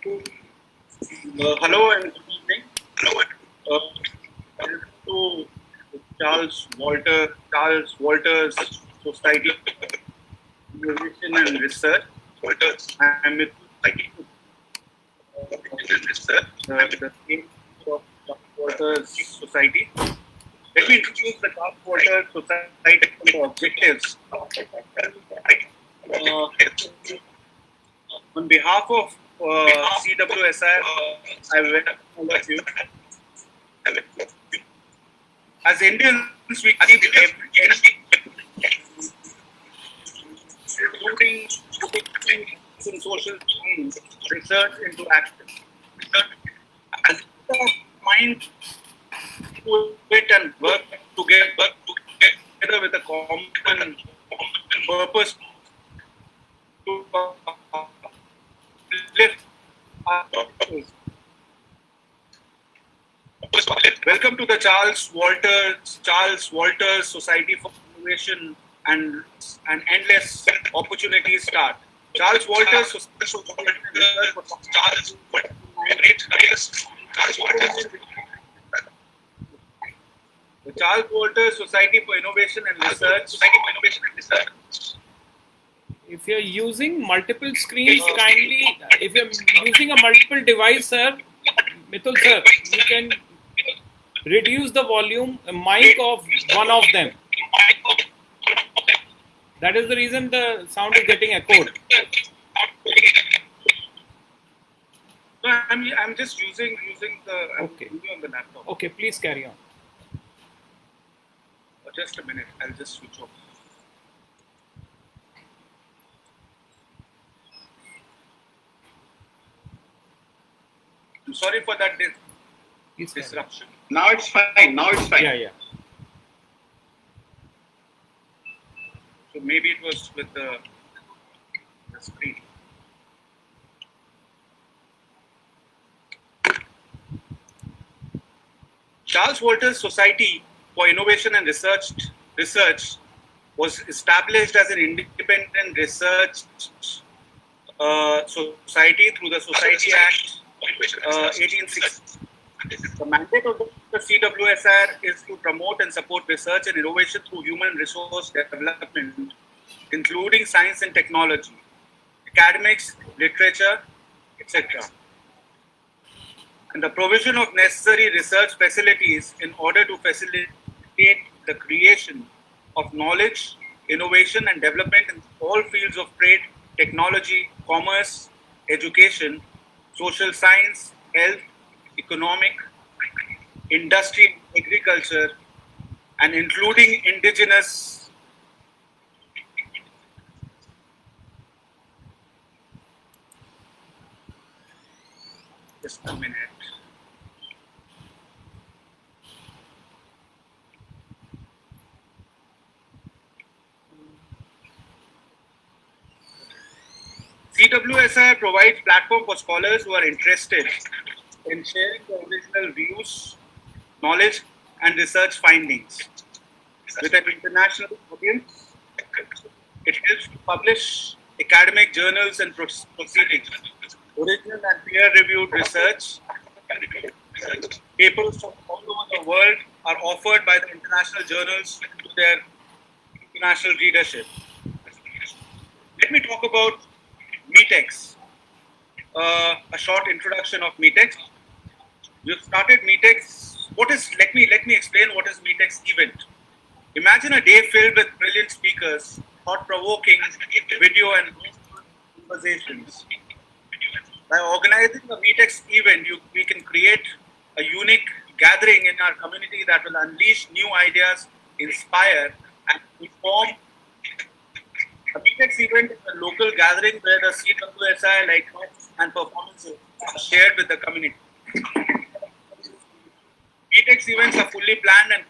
Hello and good evening. Uh, Welcome to Charles Walters Society Innovation and Research. I am with the team of Charles Walters Society. Let me introduce the Charles Walters Society and the objectives. Uh, on behalf of CWSI, I welcome all of you. As Indians, we keep including putting in social science research into action. As the mind to it and work together with a common purpose to lift our purpose. Welcome to the Charles Walters Society for Innovation and Endless Opportunities Start. Charles Walters Society the Charles Walters Society for Innovation and Research. If you're using multiple screens, kindly, if you're using a multiple device, sir, Mithul sir, you can reduce the volume, mic of one of them. That is the reason the sound is getting echoed. No, I'm just using the Okay. on the laptop. Okay, please carry on. Just a minute, I'll just switch off. I'm sorry for that Please carry on. disruption. Now it's fine. Yeah. So maybe it was with the screen. Charles Walters Society for Innovation and Research was established as an independent research society through the Society Act 1860. The mandate of the CWSR is to promote and support research and innovation through human resource development, including science and technology, academics, literature, etc. And the provision of necessary research facilities in order to facilitate the creation of knowledge, innovation, and development in all fields of trade, technology, commerce, education, social science, health, economic, industry, agriculture, and including indigenous. Just a minute. CWSI provides platform for scholars who are interested in sharing the original views, knowledge, and research findings with an international audience. It helps to publish academic journals and proceedings, original and peer-reviewed research. Papers from all over the world are offered by the international journals to their international readership. Let me talk about Meetex. A short introduction of Meetex. We've started Meetex. Let me explain what is Meetex event. Imagine a day filled with brilliant speakers, thought-provoking video and conversations. By organizing a Meetex event, we can create a unique gathering in our community that will unleash new ideas, inspire, and inform. A Meetex event is a local gathering where the CWSI like talks and performances are shared with the community. Meetex events are fully planned and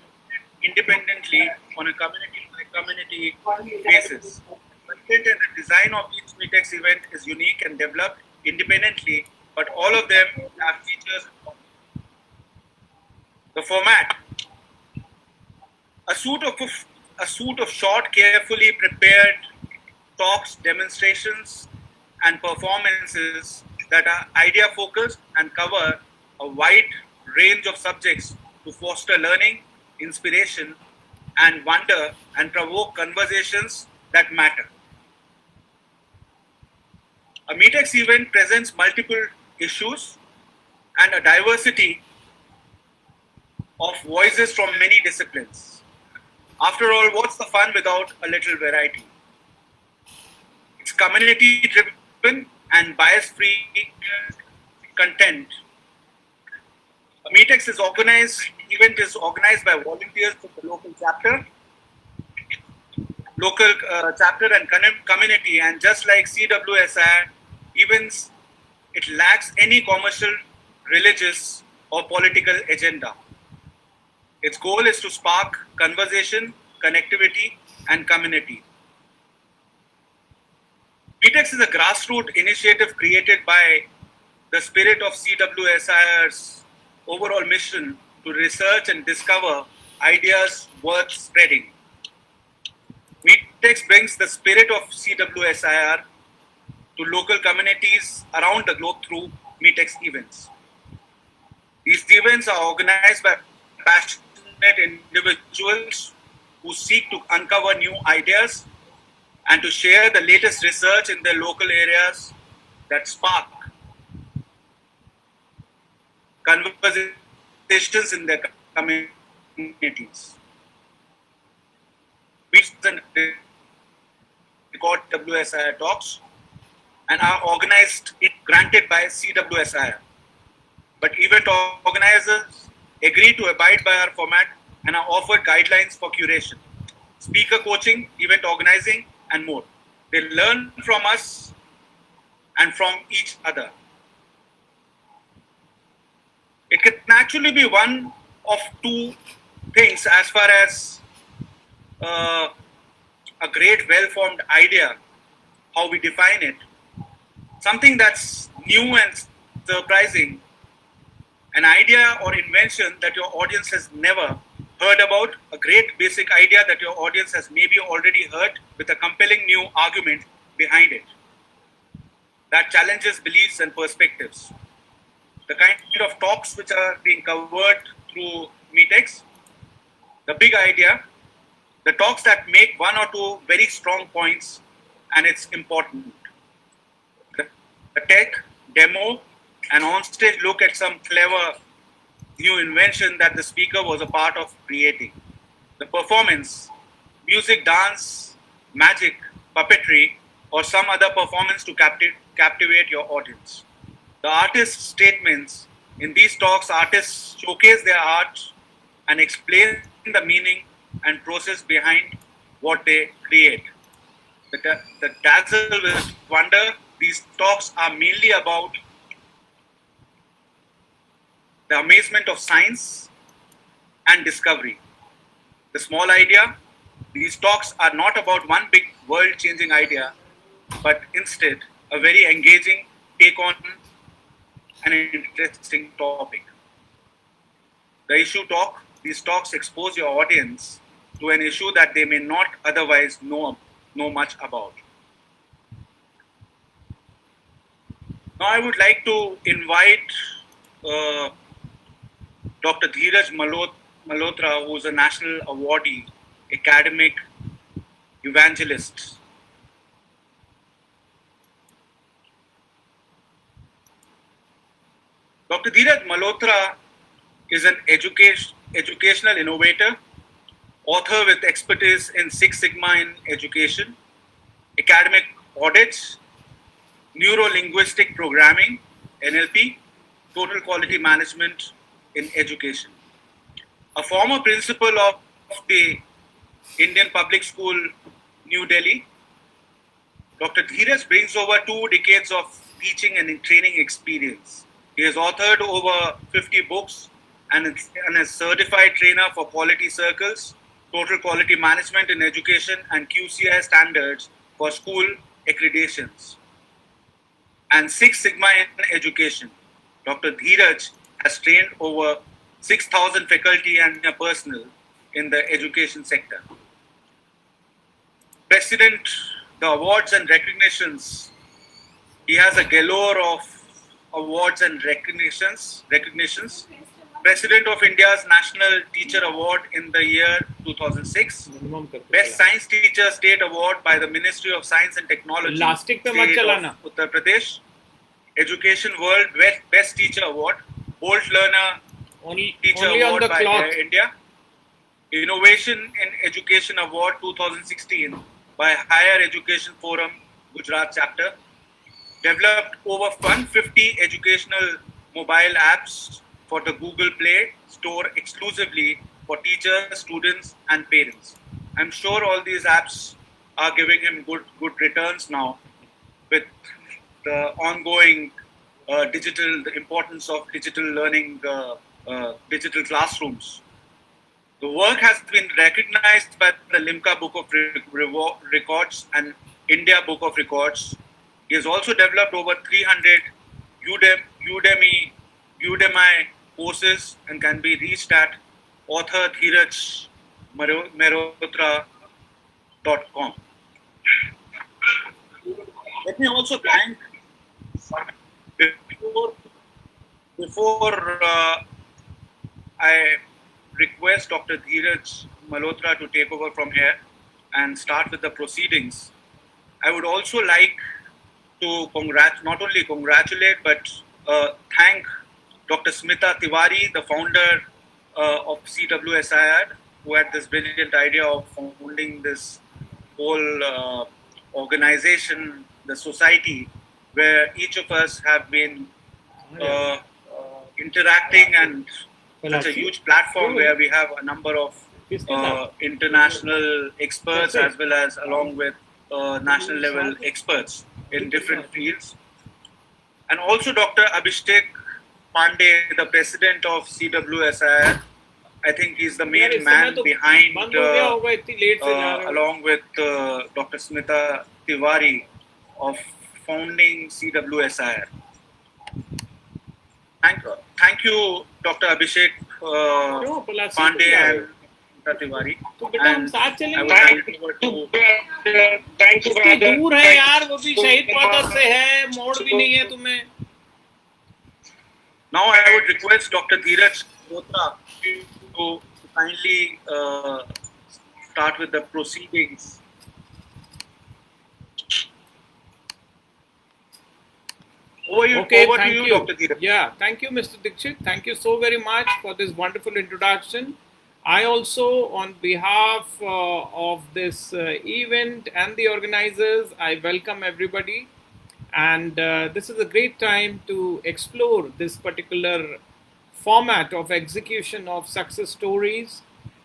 independently on a community basis. The content and the design of each Meetex event is unique and developed independently, but all of them have features. The format: a suite of short, carefully prepared talks, demonstrations, and performances that are idea focused and cover a wide range of subjects to foster learning, inspiration, and wonder and provoke conversations that matter. A Meetex event presents multiple issues and a diversity of voices from many disciplines. After all, what's the fun without a little variety? It's community driven and bias free content. A Meetex event is organized by volunteers from the local chapter and community, and just like CWSI events, it lacks any commercial, religious, or political agenda. Its goal is to spark conversation, connectivity, and community. Meetex is a grassroots initiative created by the spirit of CWSIR's overall mission to research and discover ideas worth spreading. Meetex brings the spirit of CWSIR to local communities around the globe through Meetex events. These events are organized by passionate individuals who seek to uncover new ideas and to share the latest research in their local areas that spark conversations in their communities. We record WSIR talks and are organized, granted by CWSIR. But event organizers agree to abide by our format and are offered guidelines for curation, speaker coaching, event organizing, and more. They learn from us and from each other. It can actually be one of two things as far as a great well-formed idea, how we define it. Something that's new and surprising, an idea or invention that your audience has never heard about, a great basic idea that your audience has maybe already heard with a compelling new argument behind it that challenges beliefs and perspectives. The kind of talks which are being covered through Meetex, the big idea, the talks that make one or two very strong points, and it's important. The tech, demo, and on-stage look at some clever new invention that the speaker was a part of creating. The performance, music, dance, magic, puppetry, or some other performance to captivate your audience. The artist's statements. In these talks, artists showcase their art and explain the meaning and process behind what they create. The dazzle with wonder, these talks are mainly about the amazement of science and discovery. The small idea, these talks are not about one big world-changing idea, but instead a very engaging take on an interesting topic. The issue talk, these talks expose your audience to an issue that they may not otherwise know much about. Now I would like to invite Dr. Dheeraj Malhotra, who is a national awardee, academic evangelist. Dr. Dheeraj Malhotra is an educational innovator, author with expertise in Six Sigma in education, academic audits, neuro-linguistic programming, NLP, total quality management in education. A former principal of the Indian Public School, New Delhi, Dr. Dheeraj brings over 2 decades of teaching and training experience. He has authored over 50 books and is a certified trainer for quality circles, total quality management in education, and QCI standards for school accreditations. And Six Sigma in education. Dr. Dheeraj has trained over 6,000 faculty and personnel in the education sector. President, the awards and recognitions, he has a galore of awards and recognitions. President of India's National Teacher Award in the year 2006. Minimum करके Best चला। Science Teacher State Award by the Ministry of Science and Technology, Elastic पे मत State चलाना। of Uttar Pradesh. Education World Best Teacher Award. Bolt Learner Teacher Only on Award the by clock. India. Innovation in Education Award 2016 by Higher Education Forum Gujarat Chapter. Developed over 150 educational mobile apps for the Google Play Store exclusively for teachers, students, and parents. I'm sure all these apps are giving him good returns now with the ongoing the importance of digital learning, digital classrooms. The work has been recognized by the Limca Book of Records and India Book of Records. He has also developed over 300 Udemy courses and can be reached at author.dheeraj.com. Let me also thank before I request Dr. Dheeraj Malhotra to take over from here and start with the proceedings. I would also like to not only congratulate but thank Dr. Smita Tiwari, the founder of CWSIR, who had this brilliant idea of founding this whole organization, the society, where each of us have been interacting and such a huge platform where we have a number of international experts as well as along with national level experts in different fields. And also Dr. Abhishek Pandey, the president of CWSIR. I think he's the main man behind, along with Dr. Smita Tiwari, of founding CWSIR. Thank you, Dr. Abhishek Pandey and Smita Tiwari. And I would hand it over to दूर है यार, वो भी शहीद पथ से है, मोड़ भी नहीं है तुम्हें। Now I would request Dr. Dheeraj Malhotra to kindly start with the proceedings. Over to you, Dr. Dheeraj. Yeah, thank you, Mr. Dixit. Thank you so very much for this wonderful introduction. I also, on behalf of this event and the organizers, I welcome everybody. And this is a great time to explore this particular format of execution of success stories.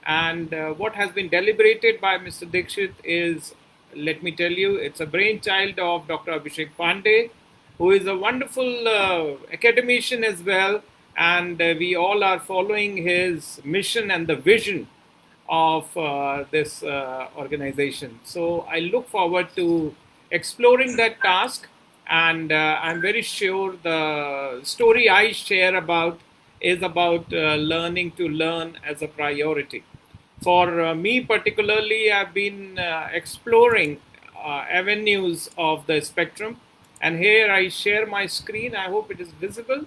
And what has been deliberated by Mr. Dixit is, let me tell you, it's a brainchild of Dr. Abhishek Pandey, who is a wonderful academician as well. And we all are following his mission and the vision of this organization. So I look forward to exploring that task. And I'm very sure the story I share about is about learning to learn as a priority. For me particularly, I've been exploring avenues of the spectrum. And here I share my screen. I hope it is visible.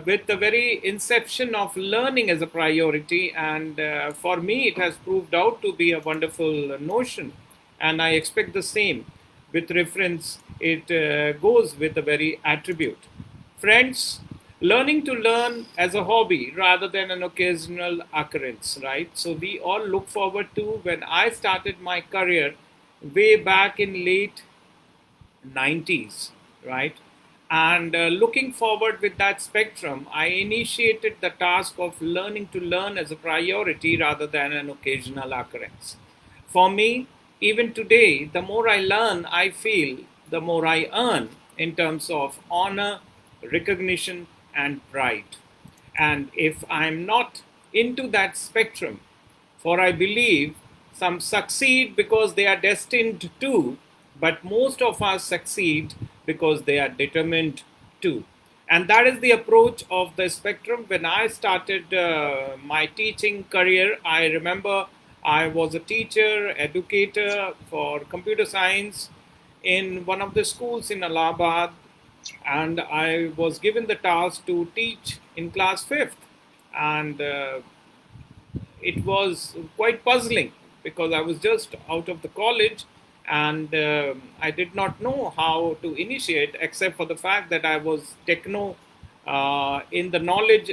With the very inception of learning as a priority. And for me, it has proved out to be a wonderful notion. And I expect the same. With reference, it goes with the very attribute. Friends, learning to learn as a hobby rather than an occasional occurrence, right? So we all look forward to, when I started my career way back in late 90s, right? And looking forward with that spectrum, I initiated the task of learning to learn as a priority rather than an occasional occurrence. For me, even today, the more I learn, I feel, the more I earn in terms of honor, recognition, and pride. And if I'm not into that spectrum, for I believe some succeed because they are destined to, but most of us succeed because they are determined to. And that is the approach of the spectrum. When I started my teaching career, I remember I was a teacher, educator for computer science in one of the schools in Allahabad. and I was given the task to teach in class fifth, and it was quite puzzling because I was just out of the college, and I did not know how to initiate, except for the fact that I was techno in the knowledge.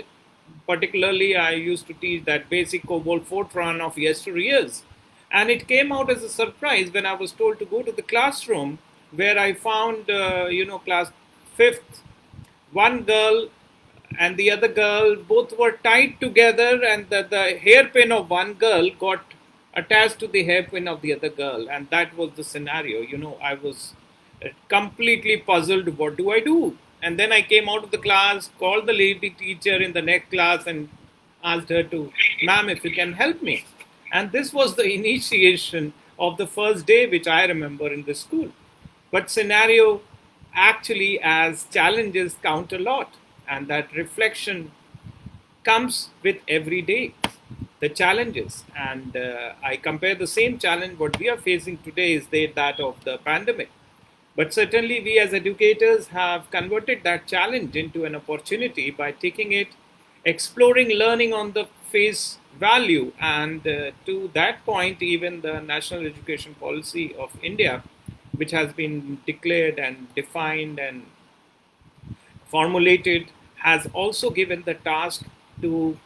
Particularly, I used to teach that basic COBOL Fortran of yesteryears. And it came out as a surprise when I was told to go to the classroom, where I found, class fifth, one girl and the other girl both were tied together, and the hairpin of one girl got attached to the hairpin of the other girl, and that was the scenario. I was completely puzzled. What do I do? And then I came out of the class, called the lady teacher in the next class, and asked her to, ma'am, if you can help me. And this was the initiation of the first day which I remember in the school. But scenario actually, as challenges count a lot, and that reflection comes with every day, the challenges. And I compare the same challenge what we are facing today is that of the pandemic. But certainly, we as educators have converted that challenge into an opportunity by taking it, exploring learning on the face value. And to that point, even the National Education Policy of India, which has been declared and defined and formulated, has also given the task to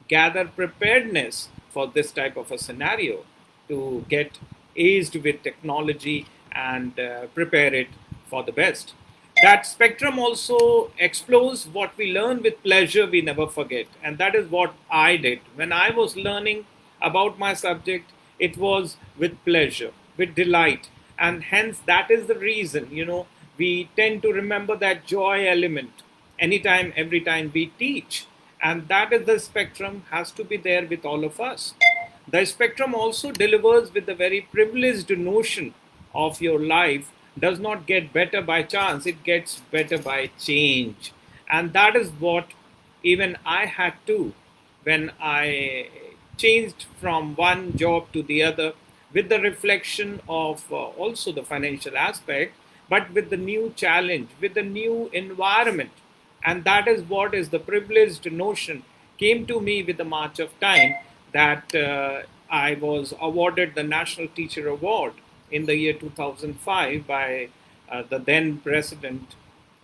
gather preparedness for this type of a scenario, to get aged with technology and prepare it for the best. That spectrum also explores what we learn with pleasure, we never forget. And that is what I did. When I was learning about my subject, it was with pleasure, with delight. And hence, that is the reason, we tend to remember that joy element anytime, every time we teach. And that is the spectrum has to be there with all of us. The spectrum also delivers with the very privileged notion of your life does not get better by chance, it gets better by change. And that is what even I had to when I changed from one job to the other, with the reflection of also the financial aspect, but with the new challenge, with the new environment. And that is what is the privileged notion came to me with the march of time, that I was awarded the National Teacher Award in the year 2005 by the then President,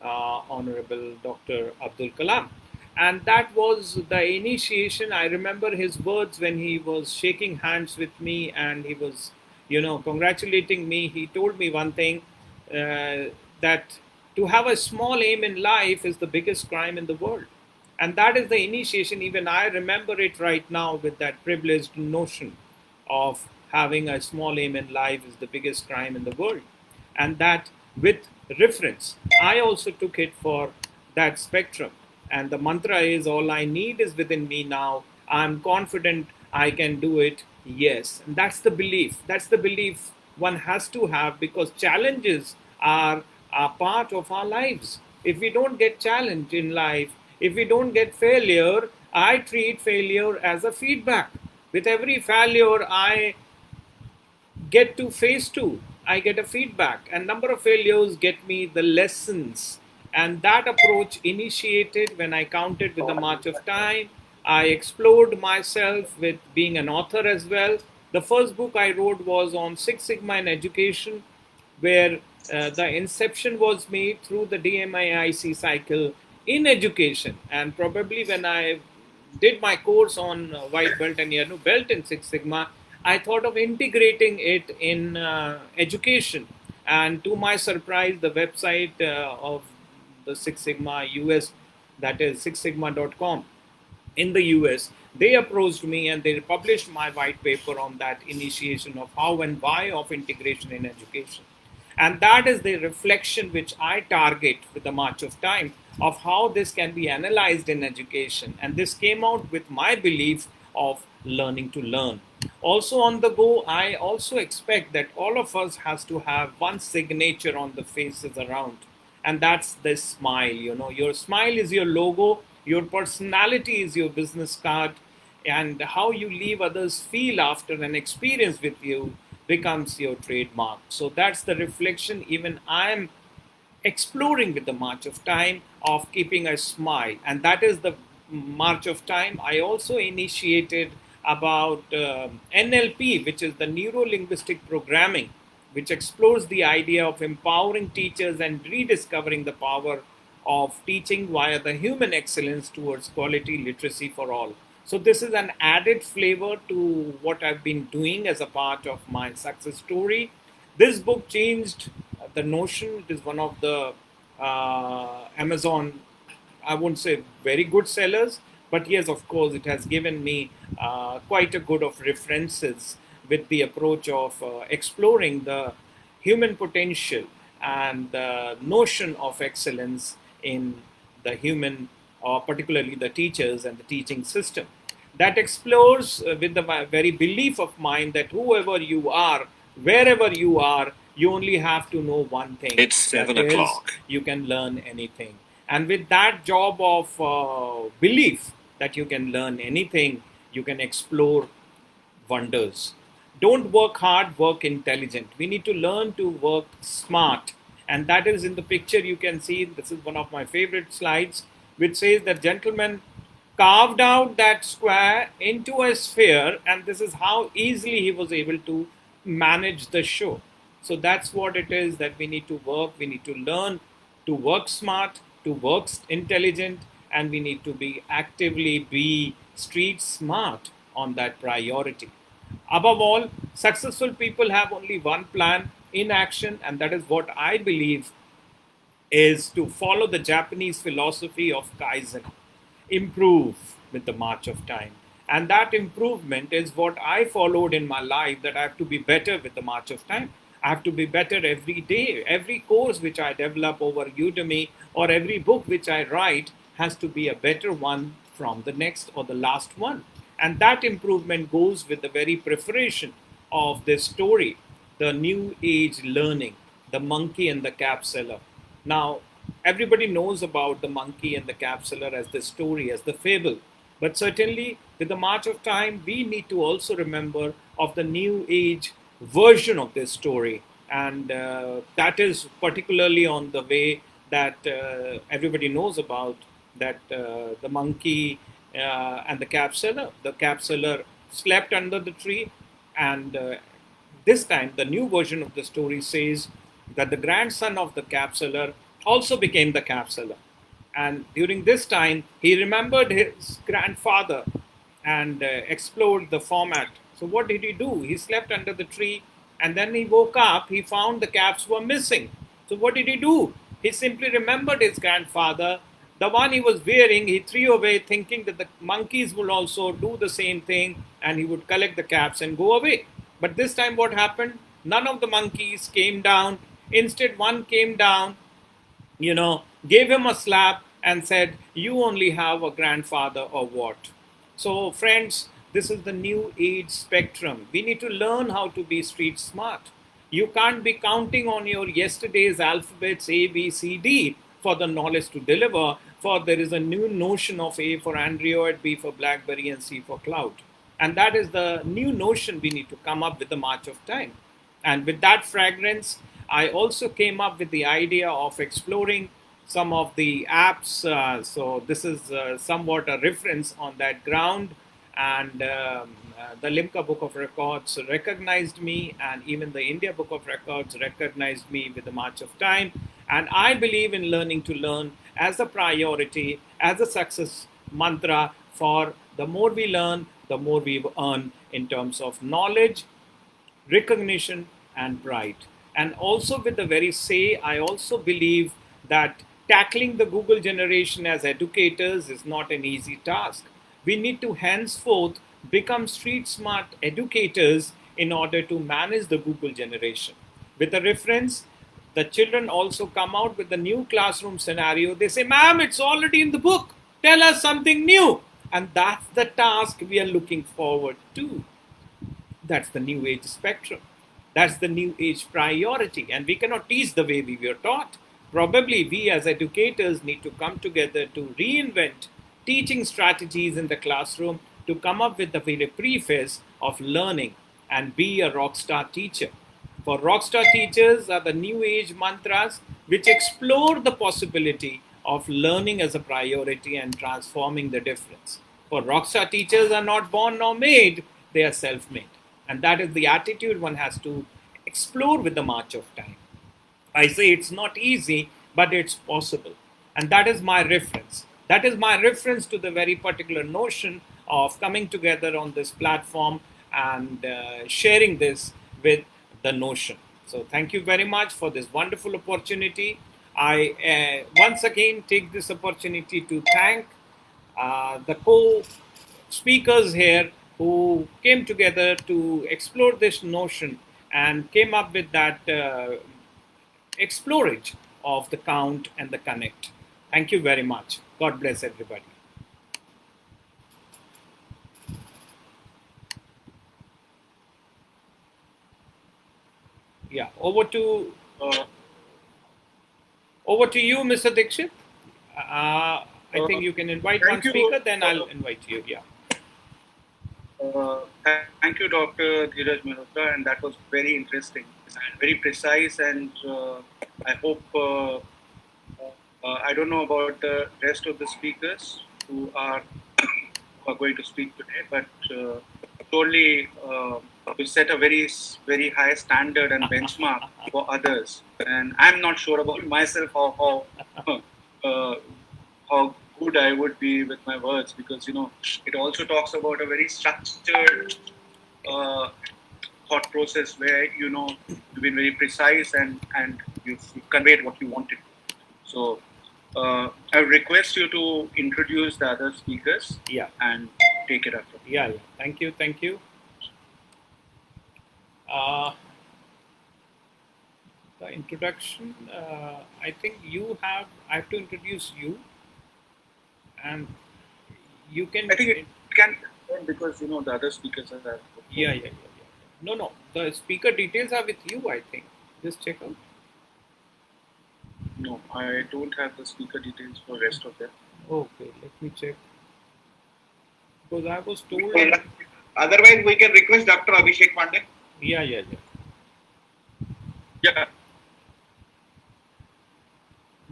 Honorable Dr. Abdul Kalam. And that was the initiation. I remember his words when he was shaking hands with me and he was, congratulating me. He told me one thing, that to have a small aim in life is the biggest crime in the world. And that is the initiation. Even I remember it right now with that privileged notion of having a small aim in life is the biggest crime in the world. And that with reference, I also took it for that spectrum. And the mantra is all I need is within me now. I'm confident I can do it. Yes. And that's the belief. That's the belief one has to have, because challenges are a part of our lives. If we don't get challenged in life, if we don't get failure, I treat failure as a feedback. With every failure I get to phase two, I get a feedback, and number of failures get me the lessons. And that approach initiated when I counted with the march of time. I explored myself with being an author as well. The first book I wrote was on Six Sigma in education, where the inception was made through the DMIIC cycle in education. And probably when I did my course on white belt and yellow belt in Six Sigma, I thought of integrating it in education. And to my surprise, the website of the Six Sigma US, that is sixsigma.com, in the US, they approached me and they published my white paper on that initiation of how and why of integration in education. And that is the reflection which I target with the march of time of how this can be analyzed in education. And this came out with my belief of learning to learn. Also on the go, I also expect that all of us has to have one signature on the faces around. And that's this smile. Your smile is your logo, your personality is your business card, and how you leave others feel after an experience with you becomes your trademark. So that's the reflection even I'm exploring with the march of time, of keeping a smile. And that is the march of time. I also initiated about NLP, which is the neuro linguistic programming, which explores the idea of empowering teachers and rediscovering the power of teaching via the human excellence towards quality literacy for all. So, this is an added flavor to what I've been doing as a part of my success story. This book changed the notion. It is one of the Amazon, I won't say very good sellers, but yes, of course, it has given me quite a good of references with the approach of exploring the human potential and the notion of excellence in the human, or particularly the teachers and the teaching system. That explores with the very belief of mine that whoever you are, wherever you are, you only have to know one thing. It's 7 that is, o'clock. you can learn anything. And with that job of belief that you can learn anything, you can explore wonders. Don't work hard, work intelligent. We need to learn to work smart. And that is in the picture you can see. This is one of my favorite slides, which says that gentleman carved out that square into a sphere, and this is how easily he was able to manage the show. So that's what it is that we need to work. We need to learn to work smart, to work intelligent, and we need to be street smart on that priority. Above all, successful people have only one plan in action, and that is what I believe is to follow the Japanese philosophy of Kaizen, improve with the march of time. And that improvement is what I followed in my life, that I have to be better with the march of time. I have to be better every day. Every course which I develop over Udemy or every book which I write has to be a better one from the next or the last one. And that improvement goes with the very preparation of this story, the new age learning, the monkey and the cap seller. Now, everybody knows about the monkey and the cap seller as the story, as the fable. But certainly, with the march of time, we need to also remember of the new age version of this story. And that is particularly on the way that everybody knows about, that the monkey and the cap seller. The cap seller slept under the tree, and this time the new version of the story says that the grandson of the cap seller also became the cap seller. And during this time, he remembered his grandfather and explored the format. So, what did he do? He slept under the tree, and then he woke up. He found the caps were missing. So, what did he do? He simply remembered his grandfather. The one he was wearing, he threw away, thinking that the monkeys would also do the same thing and he would collect the caps and go away. But this time, what happened? None of the monkeys came down. Instead, one came down, gave him a slap and said, "You only have a grandfather or what?" So, friends, this is the new age spectrum. We need to learn how to be street smart. You can't be counting on your yesterday's alphabets A, B, C, D for the knowledge to deliver, for there is a new notion of A for Android, B for BlackBerry, and C for cloud. And that is the new notion we need to come up with the march of time. And with that fragrance, I also came up with the idea of exploring some of the apps. So this is somewhat a reference on that ground. And the Limca Book of Records recognized me, and even the India Book of Records recognized me with the march of time. And I believe in learning to learn as a priority, as a success mantra. For the more we learn, the more we earn in terms of knowledge, recognition, and pride. And also with the very say, I also believe that tackling the Google generation as educators is not an easy task. We need to henceforth become street smart educators in order to manage the Google generation. With a reference, the children also come out with the new classroom scenario. They say, "Ma'am, it's already in the book. Tell us something new." And that's the task we are looking forward to. That's the new age spectrum. That's the new age priority. And we cannot teach the way we were taught. Probably we as educators need to come together to reinvent teaching strategies in the classroom to come up with the very preface of learning and be a rock star teacher. For Rockstar Teachers are the new age mantras which explore the possibility of learning as a priority and transforming the difference. For Rockstar Teachers are not born nor made, they are self made. And that is the attitude one has to explore with the march of time. I say it's not easy, but it's possible. And that is my reference. That is my reference to the very particular notion of coming together on this platform and sharing this with the notion. So, thank you very much for this wonderful opportunity. I once again take this opportunity to thank the co speakers here who came together to explore this notion and came up with that explorage of the count and the connect. Thank you very much. God bless everybody. Yeah, over to you, Mr. Dixit. I think you can invite one speaker, then I'll invite you. Yeah. Thank you, Dr. Dheeraj Malhotra, and that was very interesting and very precise. And I hope I don't know about the rest of the speakers who are going to speak today, but totally to set a very high standard and benchmark for others. And I'm not sure about myself how good I would be with my words, because it also talks about a very structured thought process where you've been very precise and you've conveyed what you wanted. So I request you to introduce the other speakers. Yeah. And take it up. Yeah. Thank you. The introduction. I think I have to introduce you, and you can. I think it can, because the other speakers are there. Yeah. No. The speaker details are with you, I think. Just check out. No, I don't have the speaker details for rest of them. Okay, let me check. Because I was told. Otherwise, we can request Dr. Abhishek Pandey. Yeah. Yeah.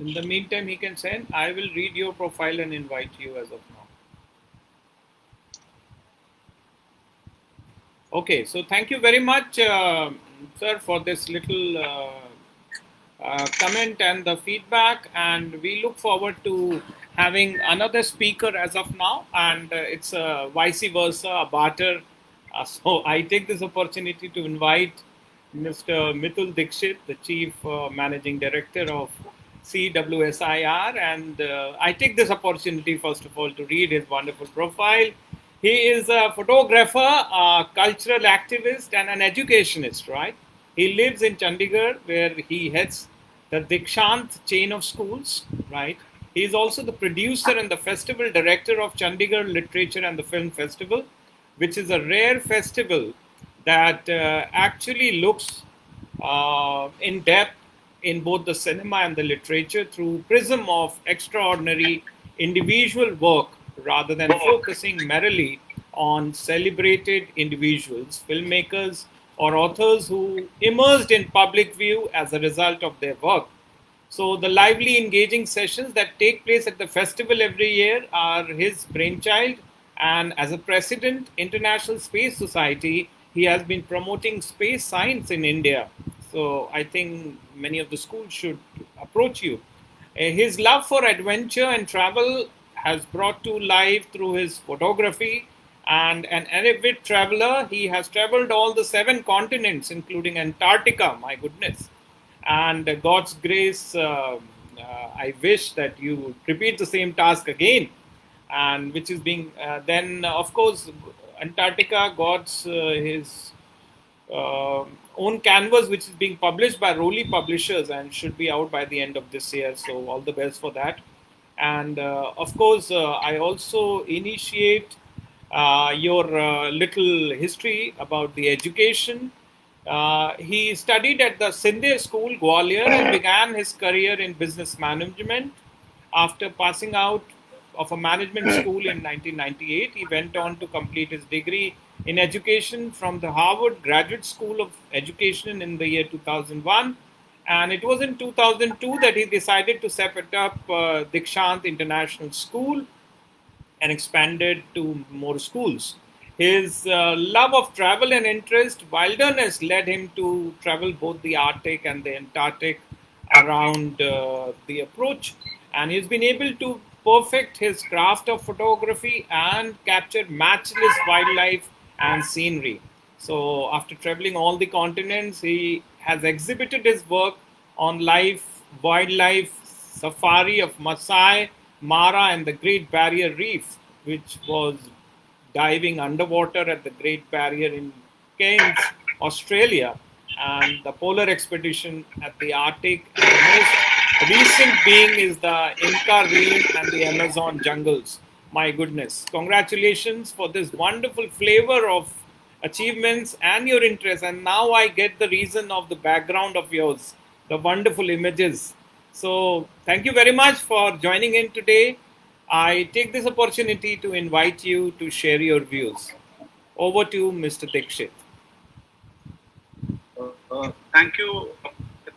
In the meantime, he can send. I will read your profile and invite you as of now. Okay, so thank you very much, sir, for this little comment and the feedback. And we look forward to having another speaker as of now. And it's vice versa, a barter. So I take this opportunity to invite Mr. Mitul Dixit, the Chief Managing Director of CWSIR. And I take this opportunity, first of all, to read his wonderful profile. He is a photographer, a cultural activist, and an educationist, right? He lives in Chandigarh, where he heads the Dikshant chain of schools, right? He is also the producer and the festival director of Chandigarh Literature and the Film Festival, which is a rare festival that actually looks in depth in both the cinema and the literature through prism of extraordinary individual work, rather than focusing merely on celebrated individuals, filmmakers, or authors who emerged in public view as a result of their work. So the lively, engaging sessions that take place at the festival every year are his brainchild. And as a president, International Space Society, he has been promoting space science in India. So I think many of the schools should approach you. His love for adventure and travel has brought to life through his photography, and an avid traveler. He has traveled all the 7 continents, including Antarctica. My goodness. And God's grace, I wish that you would repeat the same task again, and which is being then, of course, Antarctica, God's his own canvas, which is being published by Rowley Publishers and should be out by the end of this year. So all the best for that. And of course, I also initiate your little history about the education. He studied at the Sindhe School, Gwalior, and began his career in business management. After passing out of a management school in 1998, he went on to complete his degree in education from the Harvard Graduate School of Education in the year 2001. And it was in 2002 that he decided to set up Dikshant International School and expanded to more schools. His love of travel and interest, wilderness, led him to travel both the Arctic and the Antarctic around the approach. And he's been able to perfect his craft of photography and capture matchless wildlife and scenery. So, after traveling all the continents, he has exhibited his work on life, wildlife, safari of Masai Mara and the Great Barrier Reef, which was diving underwater at the Great Barrier in Cairns, Australia, and the polar expedition at the Arctic. And the most recent being is the Inca Rain and the Amazon jungles. My goodness. Congratulations for this wonderful flavor of achievements and your interest. And now I get the reason of the background of yours, the wonderful images. So, thank you very much for joining in today. I take this opportunity to invite you to share your views. Over to Mr. Dikshit. Thank you,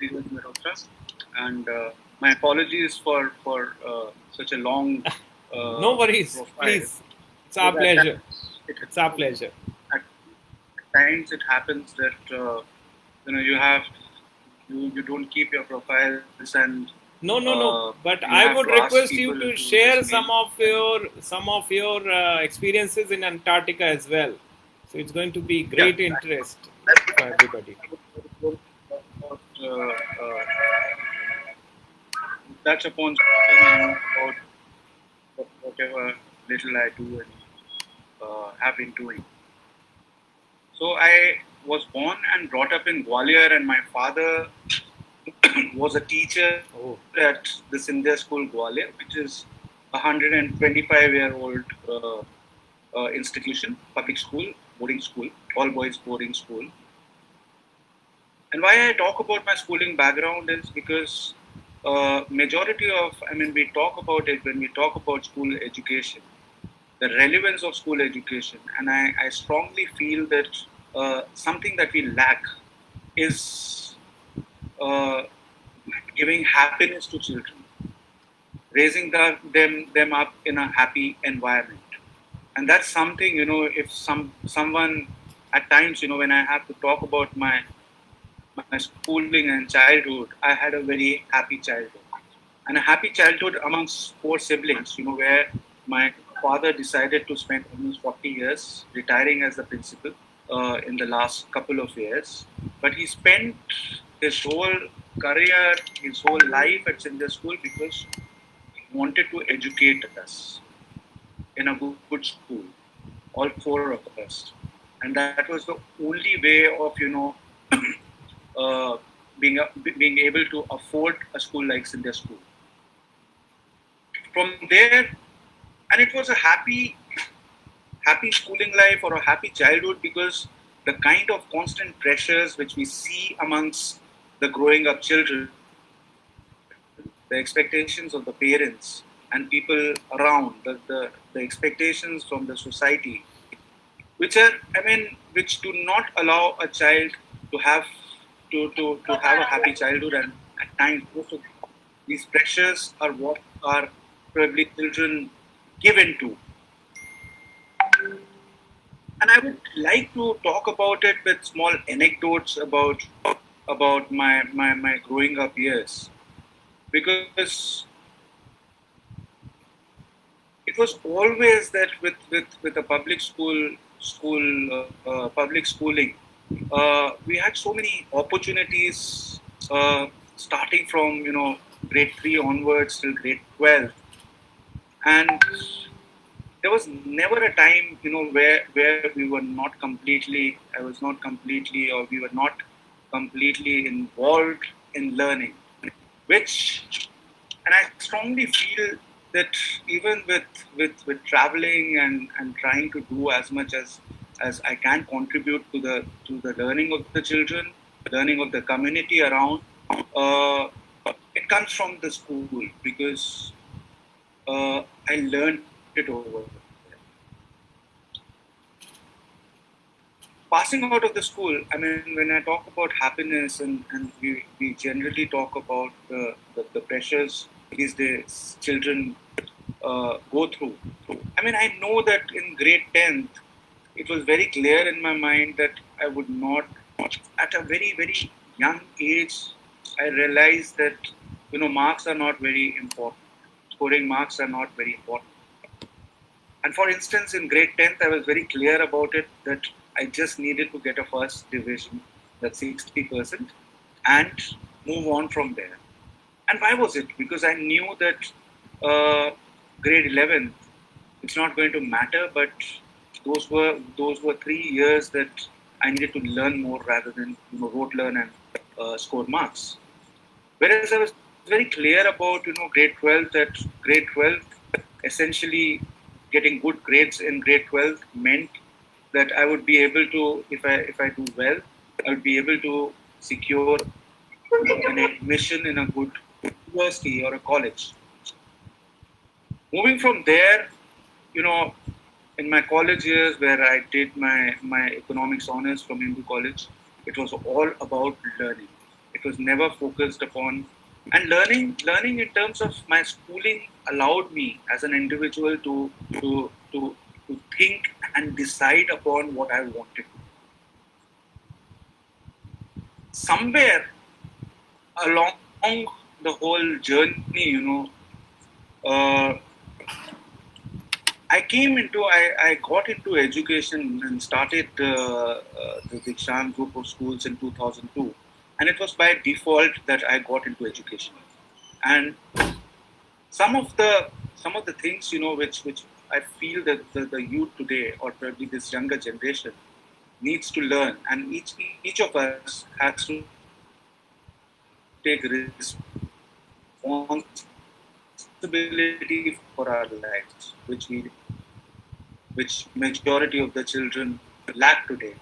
Deepak Mehrotra, and my apologies for such a long No worries, profile. please. It's our pleasure. It's our pleasure. At times it happens that you don't keep your profiles and No. But you I have would to ask request you people to share just mail. some of your experiences in Antarctica as well. So it's going to be Yeah, great interest that's for everybody. about, touch upon something about whatever little I do and have been doing. So I was born and brought up in Gwalior, and my father was a teacher Oh, at the Sindhya School Gwalior, which is a 125-year-old institution, public school, boarding school, all boys boarding school. And why I talk about my schooling background is because we talk about it when we talk about school education, the relevance of school education, and I strongly feel that something that we lack is uh, giving happiness to children, raising them up in a happy environment. And that's something, if someone at times, when I have to talk about my schooling and childhood, I had a very happy childhood. And a happy childhood amongst four siblings, where my father decided to spend almost 40 years retiring as a principal in the last couple of years. But he spent his whole career, his whole life at Sindhya School because he wanted to educate us in a good school, all four of us. And that was the only way of, uh, being able to afford a school like Sindhya School. From there, and it was a happy schooling life or a happy childhood because the kind of constant pressures which we see amongst the growing up children, the expectations of the parents and people around, the expectations from the society, which do not allow a child to have to have a happy childhood, and at times most of these pressures are what are probably children given to. And I would like to talk about it with small anecdotes about my growing up years because it was always that with a public schooling, we had so many opportunities starting from grade 3 onwards till grade 12, and there was never a time where we were not completely I was not completely or we were not completely involved in learning, which, and I strongly feel that even with traveling and trying to do as much as I can contribute to the learning of the children, learning of the community around, uh, it comes from the school because I learned it over there. passing out of the school, I mean, when I talk about happiness and we generally talk about the pressures these days children go through. I mean, I know that in grade 10th, it was very clear in my mind that I would not, at a very, very young age, I realized that, marks are not very important. Scoring marks are not very important. And for instance, in grade 10th, I was very clear about it that I just needed to get a first division, that's 60%, and move on from there. And why was it? Because I knew that grade 11, it's not going to matter, but those were 3 years that I needed to learn more rather than rote learn and score marks. Whereas I was very clear about grade 12 that grade 12 essentially getting good grades in grade 12 meant that I would be able to, if I do well, I would be able to secure an admission in a good university or a college. Moving from there, in my college years where I did my economics honors from Hindu College, it was all about learning. It was never focused upon, and learning in terms of my schooling allowed me as an individual to think and decide upon what I wanted. Somewhere along the whole journey, uh, I got into education and started the Dikshan group of schools in 2002, and it was by default that I got into education. And some of the things which I feel that the youth today, or probably this younger generation, needs to learn, and each of us has to take responsibility for our lives, which majority of the children lack today.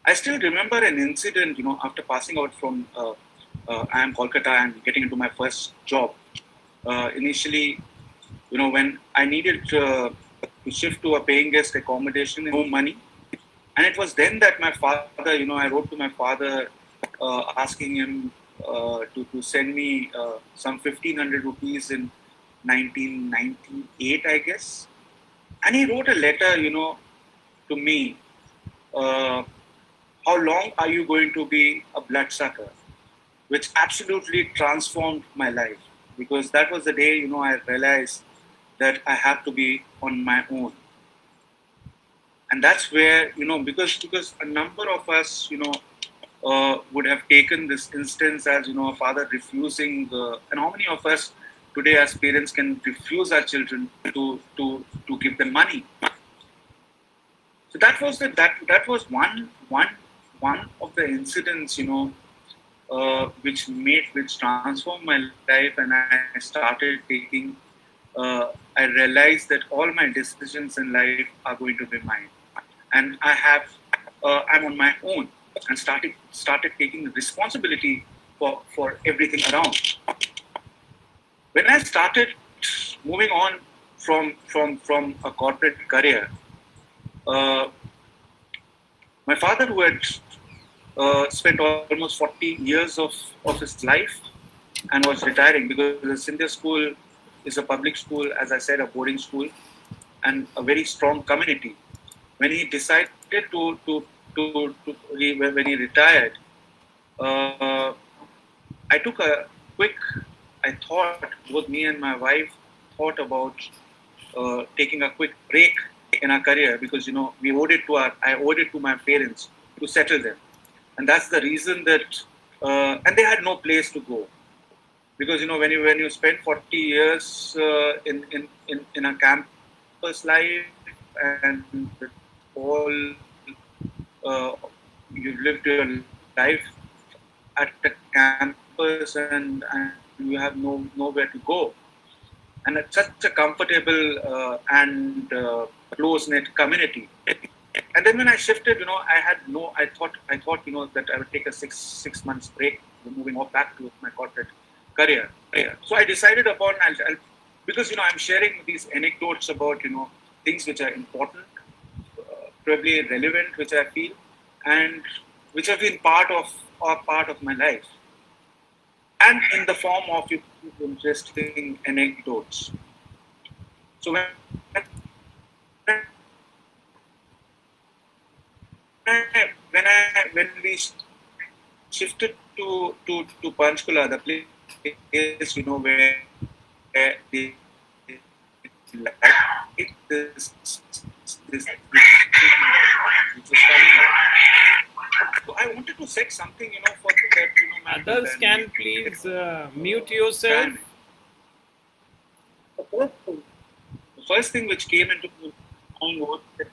I still remember an incident, after passing out from I am Kolkata and getting into my first job. Initially, when I needed to shift to a paying guest accommodation, no money, and it was then that my father, I wrote to my father asking him to send me some 1,500 rupees in 1998, I guess. And he wrote a letter, to me. How long are you going to be a bloodsucker? Which absolutely transformed my life, because that was the day, I realized that I have to be on my own. And that's where, because a number of us, would have taken this instance as, a father refusing, and how many of us today as parents can refuse our children to give them money. So that was that was one of the incidents, which transformed my life, and I started taking. I realized that all my decisions in life are going to be mine, and I'm on my own, and started taking responsibility for everything around. When I started moving on from a corporate career, my father, who had spent almost 40 years of his life and was retiring, because the Scindia School is a public school, as I said, a boarding school, and a very strong community. When he decided when he retired, I took a quick, both me and my wife thought about taking a quick break in our career, because I owed it to my parents to settle them, and that's the reason that and they had no place to go, because when you spend 40 years in a campus life, and all you've lived your life at the campus, and you have nowhere to go, and it's such a comfortable and close-knit community. And then when I shifted, I thought that I would take a six months break, moving off back to my corporate career. So I decided upon, because I'm sharing these anecdotes about things which are important probably relevant, which I feel, and which have been part of my life, and in the form of interesting anecdotes. So when we shifted to Panchkula, the place where they like this which was coming out. So I wanted to set something, for that, Others can please mute yourself. The first thing which came into my mind was that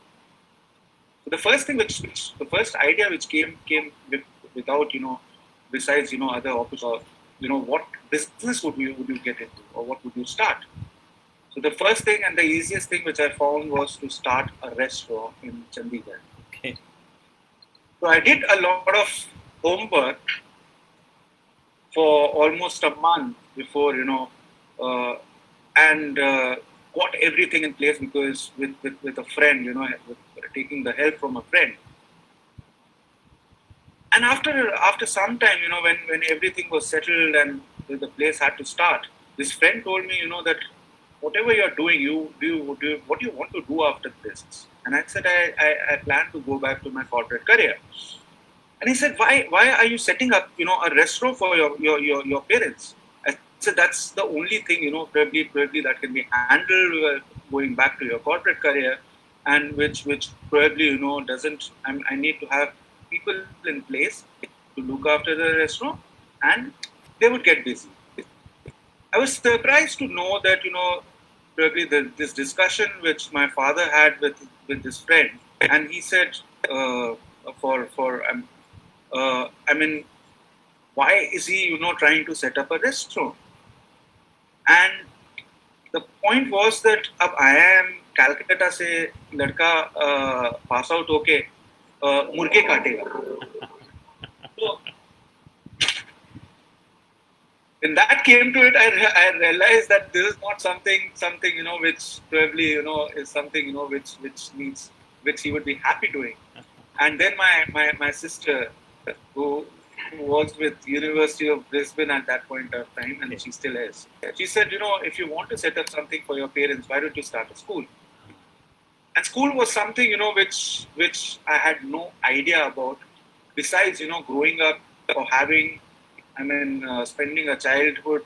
the first thing the first idea which came without, besides, other options, or, what business would you get into, or what would you start? So the first thing and the easiest thing which I found was to start a restaurant in Chandigarh. Okay. So I did a lot of homework for almost a month before, and got everything in place, because with a friend, taking the help from a friend. And after some time, when everything was settled and the place had to start, this friend told me, that whatever you're doing, what do you want to do after this? And I said, I plan to go back to my corporate career. And he said, why are you setting up, a restaurant for your parents? I said, that's the only thing, probably that can be handled going back to your corporate career, and which probably, doesn't, I need to have people in place to look after the restaurant, and they would get busy. I was surprised to know that, probably this discussion which my father had with this friend, and he said, why is he, trying to set up a restaurant? And the point was that अब आया am Calcutta से लड़का pass out होके मुर्गे काटेगा. So when that came to it, I realized that this is not something which probably is something which he would be happy doing. And then my sister, who was with University of Brisbane at that point of time, and she still is, she said, if you want to set up something for your parents, why don't you start a school? And school was something, which I had no idea about, besides, growing up or having, spending a childhood,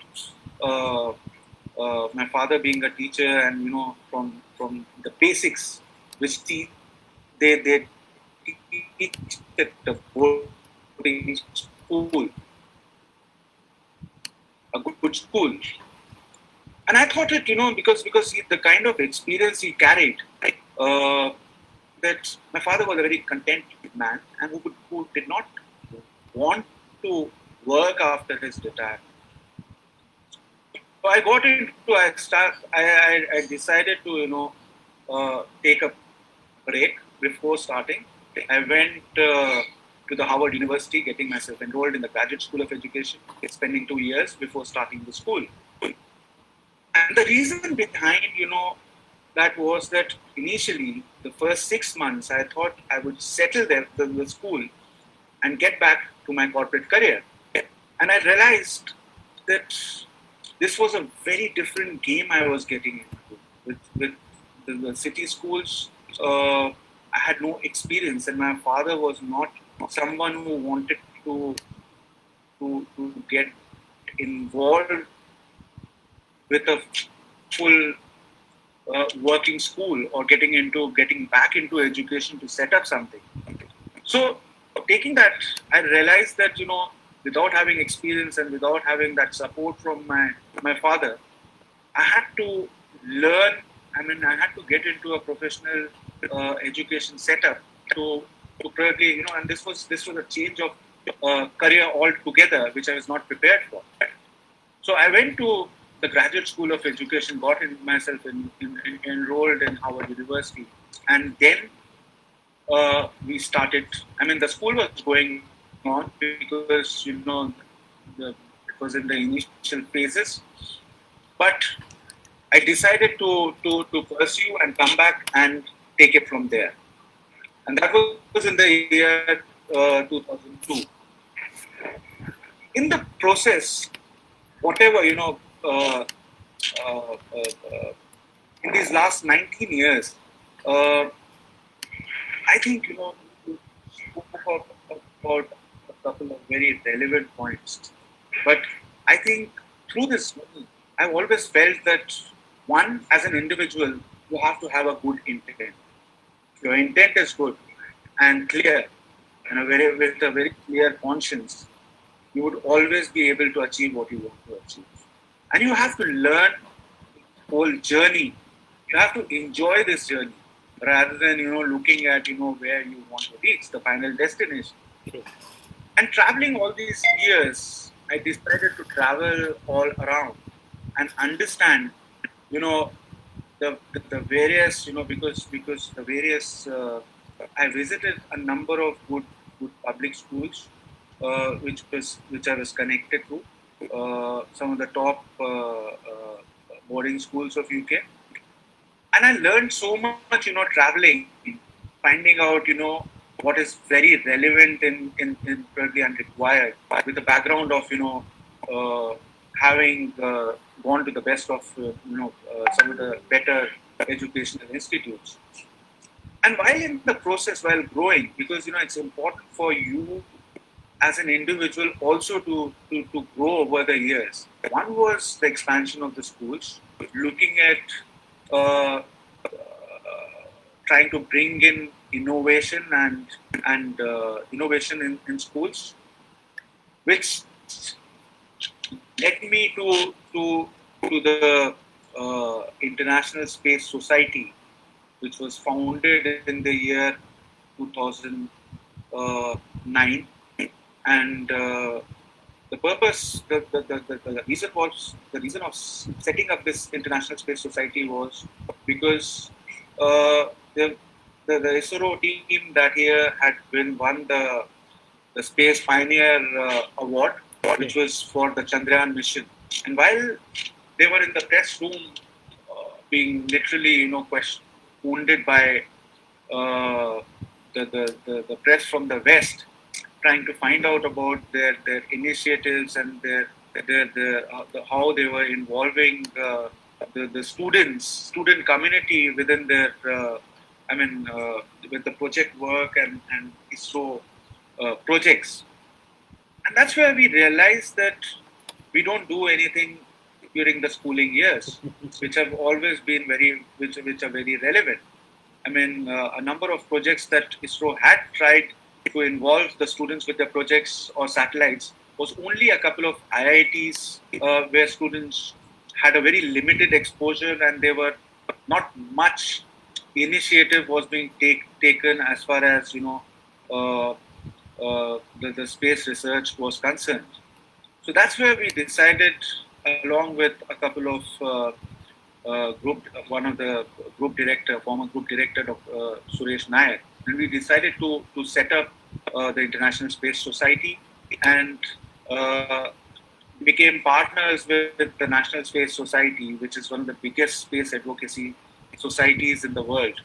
my father being a teacher, and, from the basics, which they teach at the boarding school, a good school. And I thought it, because the kind of experience he carried, that my father was a very content man, and who did not want to work after his retirement. So I decided to, take a break before starting. I went to the Harvard University, getting myself enrolled in the Graduate School of Education, spending 2 years before starting the school. And the reason behind, that was that initially, the first 6 months, I thought I would settle there, the school, and get back to my corporate career. And I realized that this was a very different game I was getting into. With the city schools, I had no experience, and my father was not someone who wanted to get involved with a full working school, or getting back into education to set up something. So taking that, I realized that, without having experience and without having that support from my father, I had to learn. I had to get into a professional education setup to probably, and this was a change of career altogether, which I was not prepared for. So I went to the Graduate School of Education, got myself enrolled in Harvard University, and then we started. The school was going on because it was in the initial phases, but I decided to pursue and come back and take it from there. and that was in the year 2002. In the process, whatever in these last 19 years, uh, I think you spoke about a couple of very relevant points. But I think through this journey, I've always felt that one, as an individual, you have to have a good intent. If your intent is good and clear, and with a very clear conscience, you would always be able to achieve what you want to achieve. And you have to learn the whole journey. You have to enjoy this journey rather than looking at where you want to reach, the final destination. True. And traveling all these years, I decided to travel all around and understand, you know, the various, because the various. I visited a number of good public schools, which I was connected to, some of the top boarding schools of UK, and I learned so much, traveling, finding out, what is very relevant in probably and required with the background of, having gone to the best of, some of the better educational institutes. And while in the process, while growing, because, it's important for you as an individual also to grow over the years. One was the expansion of the schools, looking at uh, trying to bring in innovation and innovation in schools, which led me to the International Space Society, which was founded in the year 2009, and the purpose, the reason was the reason of setting up this International Space Society was because the ISRO team that year had won the Space Pioneer Award, which was for the Chandrayaan mission. And while they were in the press room, being literally, wounded by the press from the West, trying to find out about their initiatives and how they were involving the student community within their with the project work and ISRO projects. And that's where we realized that we don't do anything during the schooling years, which have always been which are very relevant. A number of projects that ISRO had tried to involve the students with their projects or satellites was only a couple of IITs where students had a very limited exposure, and there were not much initiative was being taken as far as the space research was concerned. So that's where we decided, along with a couple of one of the former group director, Suresh Nayak, and we decided to set up the International Space Society and became partners with the National Space Society, which is one of the biggest space advocacy societies in the world,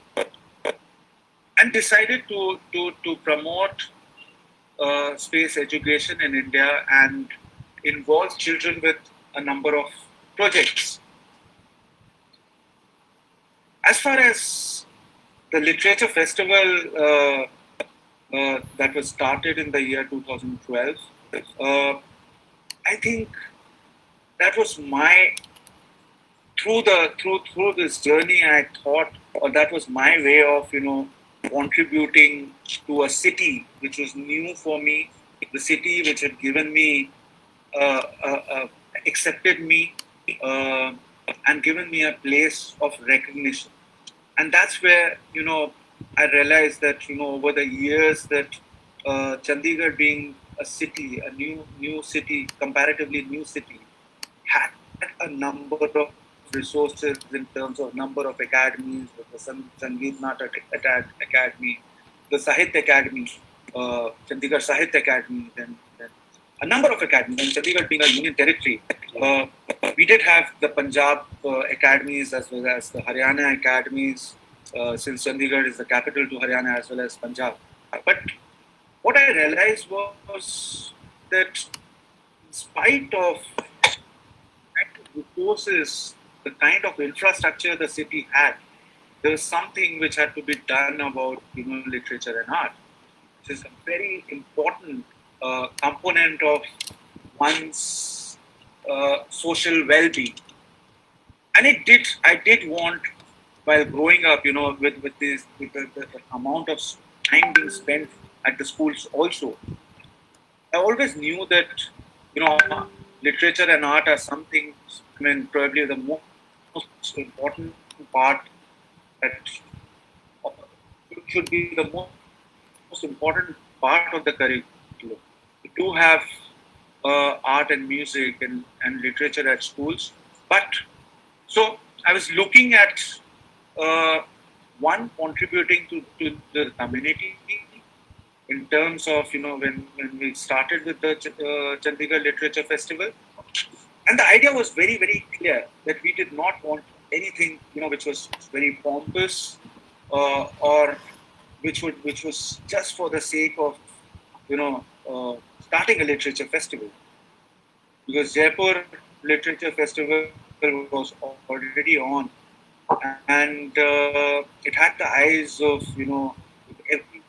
and decided to promote space education in India and involve children with a number of projects. As far as the literature festival that was started in the year 2012, I think that was through this journey, I thought, or that was my way of contributing to a city which was new for me, the city which had given me accepted me and given me a place of recognition. And that's where I realized that over the years that Chandigarh, being a city, a new city, comparatively new city, had a number of resources in terms of number of academies, the Sangeet Natak Academy, the Sahitya Academy, Chandigarh Sahitya Academy, then a number of academies. And Chandigarh being a union territory, we did have the Punjab academies as well as the Haryana academies, since Chandigarh is the capital to Haryana as well as Punjab. But what I realized was that in spite of the resources, the kind of infrastructure the city had, there was something which had to be done about literature and art, which is a very important component of one's social well-being. And I did want, while growing up, with the amount of time being spent at the schools also, I always knew that, literature and art are something, probably the most important part that should be the most important part of the curriculum. We do have art and music and literature at schools, but so I was looking at one contributing to the community in terms of when we started with the Chandigarh Literature Festival, and the idea was very very clear that we did not want anything which was very pompous or which was just for the sake of starting a literature festival, because Jaipur Literature Festival was already on, and it had the eyes of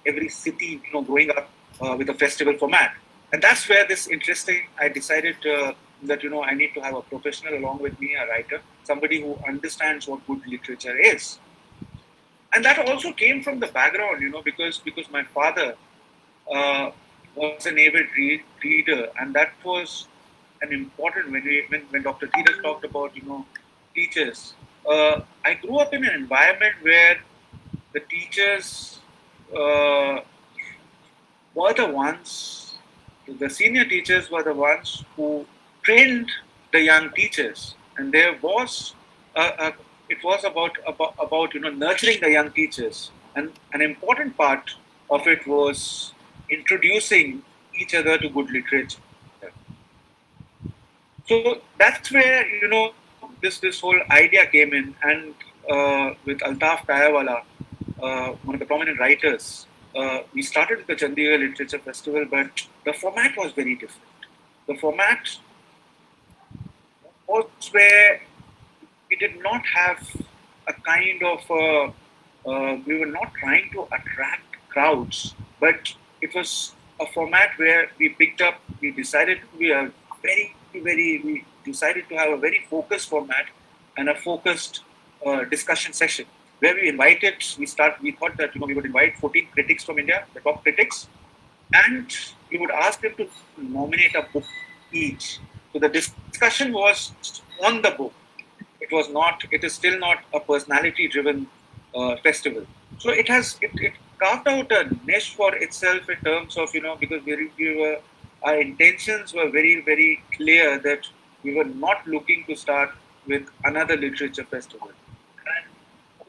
every city growing up with a festival format, and that's where this interesting. I decided that I need to have a professional along with me, a writer, somebody who understands what good literature is, and that also came from the background, because my father was an avid reader, and that was an important when Dr. Dheeraj talked about teachers. I grew up in an environment where the teachers were the ones, the senior teachers were the ones who trained the young teachers, and there was it was about nurturing the young teachers, and an important part of it was introducing each other to good literature. So that's where this whole idea came in, and with Altaf Kayawala, one of the prominent writers, we started with the Chandigarh Literature Festival, but the format was very different. The format was where we did not have a kind of we were not trying to attract crowds, but it was a format where we decided to be a we decided to have a very focused format and a focused discussion session where we thought that we would invite 14 critics from India, the top critics, and we would ask them to nominate a book each. So the discussion was on the book. It is still not a personality driven festival. So it carved out a niche for itself in terms of because our intentions were very very clear that we were not looking to start with another literature festival. And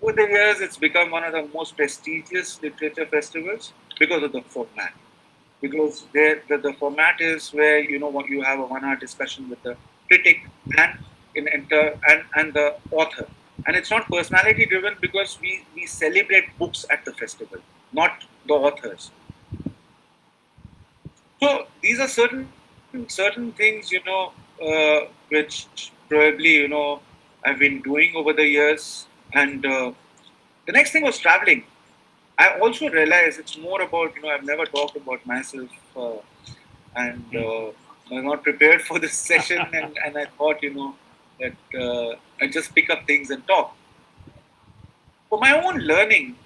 over the years, it's become one of the most prestigious literature festivals because of the format. Because the format is where you have a 1 hour discussion with the critic and and the author, and it's not personality driven because we celebrate books at the festival, not the authors. So these are certain things which probably I've been doing over the years, and the next thing was traveling. I also realized it's more about I've never talked about myself, and I'm not prepared for this session, and I thought that I just pick up things and talk. For my own learning,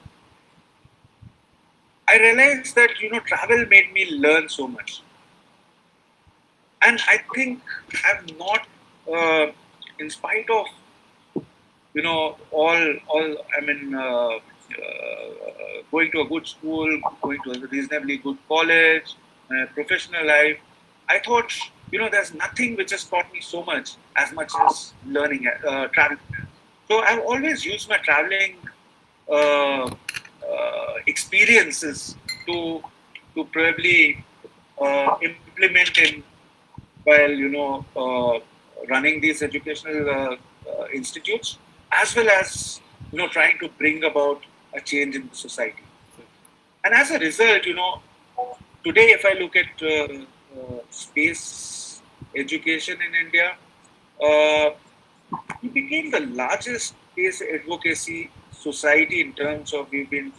I realized that travel made me learn so much, and I think I'm not, in spite of all I mean. Going to a good school, going to a reasonably good college, professional life, I thought, there's nothing which has taught me so much as learning, traveling. So I've always used my traveling experiences to probably implement in while running these educational institutes, as well as trying to bring about a change in the society. And as a result, today if I look at space education in India, uh, we became the largest space advocacy society in terms of we've been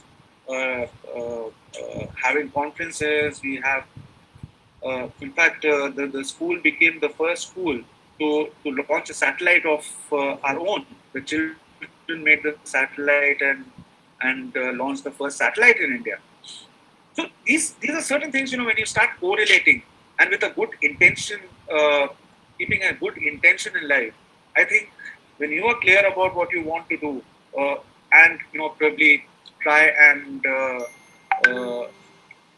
having conferences. We have, in fact, the school became the first school to launch a satellite of our own. The children made the satellite and launched the first satellite in India. So these are certain things, when you start correlating and with a good intention, keeping a good intention in life, I think when you are clear about what you want to do, and probably try and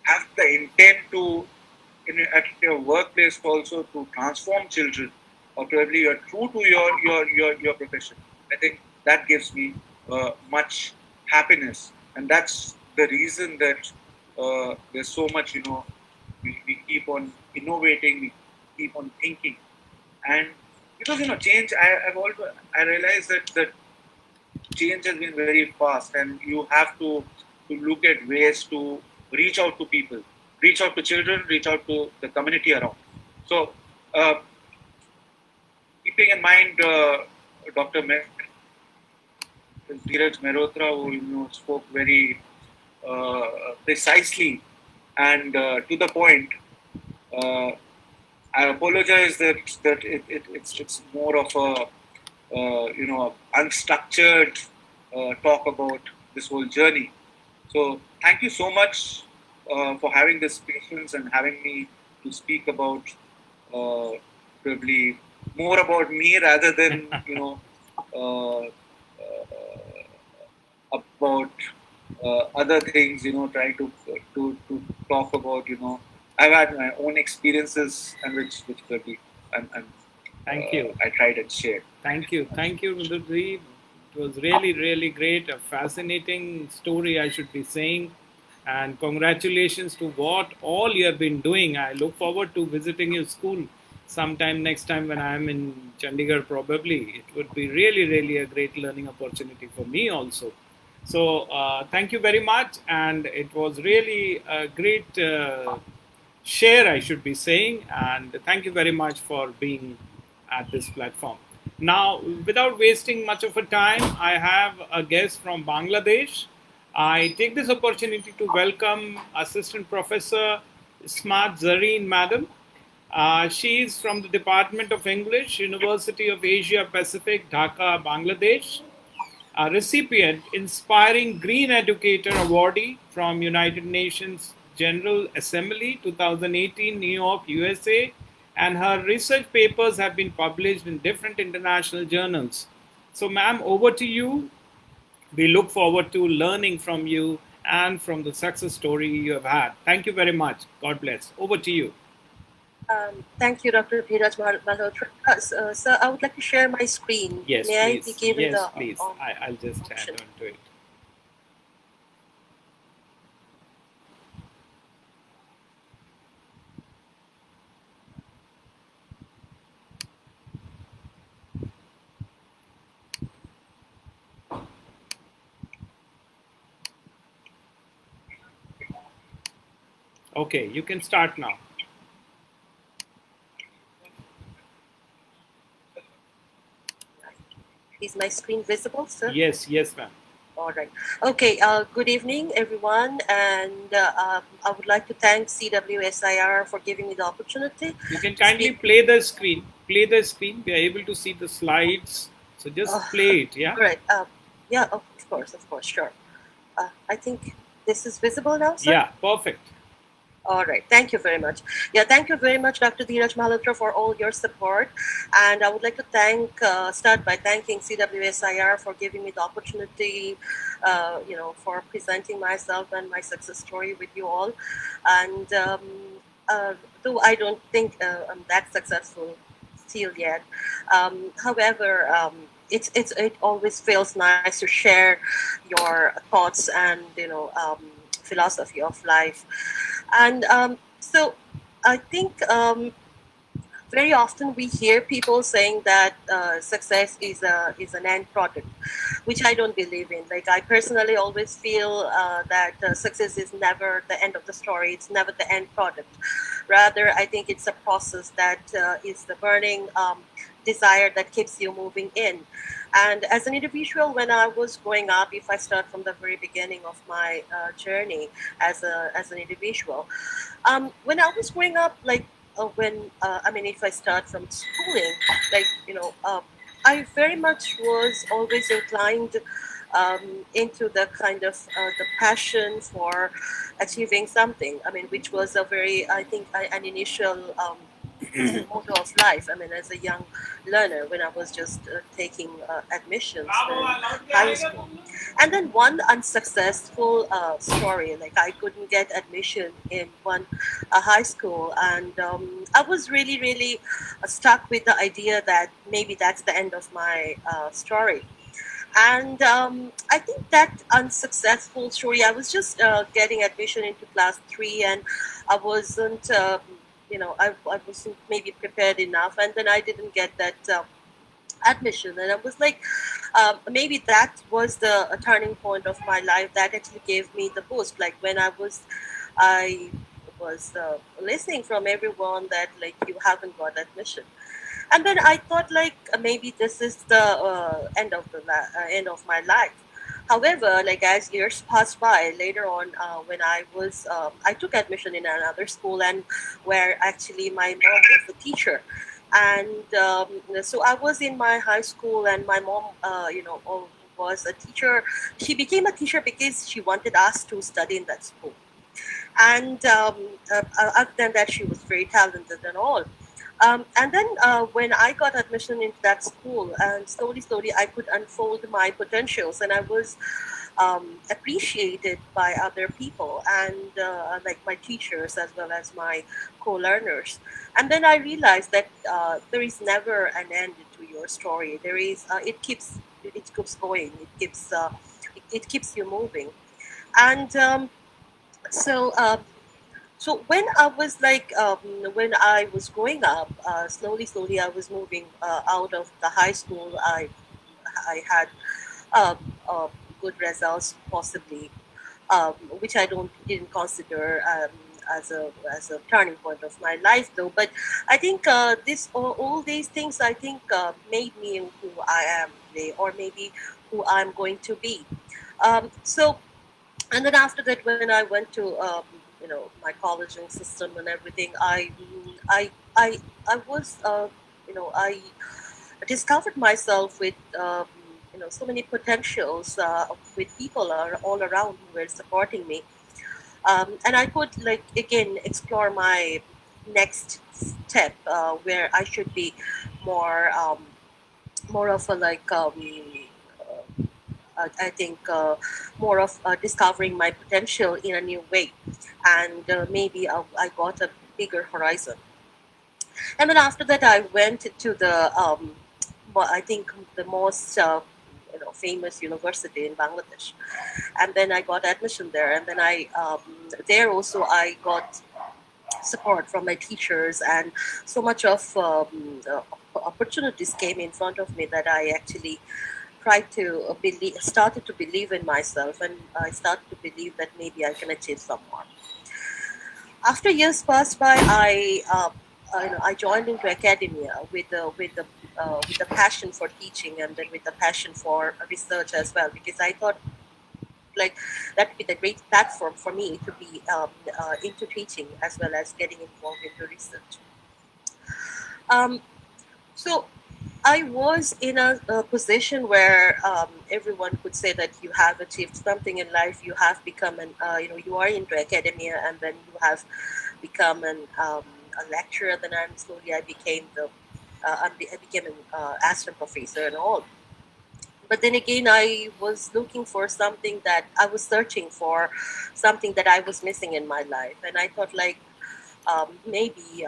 have the intent to at your workplace also to transform children, or probably you're true to your profession. I think that gives me much happiness, and that's the reason that there's so much. We keep on innovating, we keep on thinking, and because change. I realize that change has been very fast, and you have to look at ways to reach out to people, reach out to children, reach out to the community around. So, keeping in mind Dr. Dheeraj Mehrotra, who spoke very precisely and to the point. I apologize that it's more of a unstructured talk about this whole journey. So thank you so much for having this patience and having me to speak about probably more about me rather than uh, about other things. Trying to talk about. I've had my own experiences and which probably and Thank you. I tried and shared. Thank you. Thank you, Rudri. It was really, really great. A fascinating story, I should be saying. And congratulations to what all you have been doing. I look forward to visiting your school sometime next time when I am in Chandigarh, probably. It would be really, really a great learning opportunity for me also. So, thank you very much. And it was really a great share, I should be saying. And thank you very much for being at this platform. Now, without wasting much of a time, I have a guest from Bangladesh. I take this opportunity to welcome Assistant Professor Smart Zareen Madam. She is from the Department of English, University of Asia Pacific, Dhaka, Bangladesh. A recipient, Inspiring Green Educator Awardee from United Nations General Assembly 2018, New York, USA, and her research papers have been published in different international journals. So, ma'am, over to you. We look forward to learning from you and from the success story you have had. Thank you very much. God bless. Over to you. Thank you, Dr. Dheeraj Malhotra. Sir, I would like to share my screen. Yes, May please. I be given Yes, the please. I'll just add option? on to it. Okay, you can start now. Is my screen visible, sir? Yes, yes, ma'am. All right. Okay. Good evening, everyone, and I would like to thank CWSIR for giving me the opportunity. You can kindly play the screen. Play the screen. We are able to see the slides. So just play it, yeah? All right. Yeah, of course, sure. I think this is visible now, sir? Yeah, perfect. All right. Thank you very much. Yeah, thank you very much, Dr. Dheeraj Malhotra, for all your support. And I would like to start by thanking CWSIR for giving me the opportunity, for presenting myself and my success story with you all. And though I don't think I'm that successful still yet, however, it always feels nice to share your thoughts and philosophy of life. And so I think very often we hear people saying that success is an end product, which I don't believe in. Like, I personally always feel that success is never the end of the story. It's never the end product. Rather, I think it's a process that is the burning desire that keeps you moving in. And as an individual, when I was growing up, if I start from the very beginning of my journey as an individual, when I was growing up, like when I mean, if I start from schooling, like I very much was always inclined into the kind of the passion for achieving something. I mean, which was a very, I think, an initial motto of life. I mean, as a young learner, when I was just taking admissions in high school. And then one unsuccessful story, like I couldn't get admission in one high school, and I was really, really stuck with the idea that maybe that's the end of my story. And I think that unsuccessful story, I was just getting admission into class 3, and I wasn't, I wasn't maybe prepared enough, and then I didn't get that admission, and I was like, maybe that was the a turning point of my life that actually gave me the boost. Like when I was listening from everyone that like you haven't got admission, and then I thought like maybe this is the end of my life. However, like as years passed by, later on when I took admission in another school, and where actually my mom was the teacher, and so I was in my high school, and my mom, was a teacher. She became a teacher because she wanted us to study in that school, and other than that, she was very talented and all. And then when I got admission into that school, and slowly, I could unfold my potentials, and I was appreciated by other people, and like my teachers as well as my co-learners. And then I realized that there is never an end to your story. There is it keeps going. It keeps you moving, and so. So when I was like, when I was growing up, slowly, I was moving out of the high school. I had uh, good results, possibly, which I don't didn't consider as a turning point of my life, though. But I think all these things, I think, made me who I am today, or maybe who I'm going to be. So, and then after that, when I went to my colleging system and everything, I was I discovered myself with so many potentials with people are all around who were supporting me, and I could like again explore my next step, where I should be more more of a like I think more of discovering my potential in a new way, and maybe I got a bigger horizon. And then after that, I went to the I think the most famous university in Bangladesh, and then I got admission there, and then I there also I got support from my teachers, and so much of opportunities came in front of me that I actually tried to started to believe in myself, and I started to believe that maybe I can achieve some more. After years passed by, I joined into academia with the passion for teaching, and then with the passion for research as well, because I thought like that would be the great platform for me to be into teaching as well as getting involved into research. Um, so I was in a position where everyone could say that you have achieved something in life. You have become you are into academia, and then you have become a lecturer. Then slowly I became I became an assistant professor and all. But then again, I was looking for something that I was searching for, something that I was missing in my life, and I thought like maybe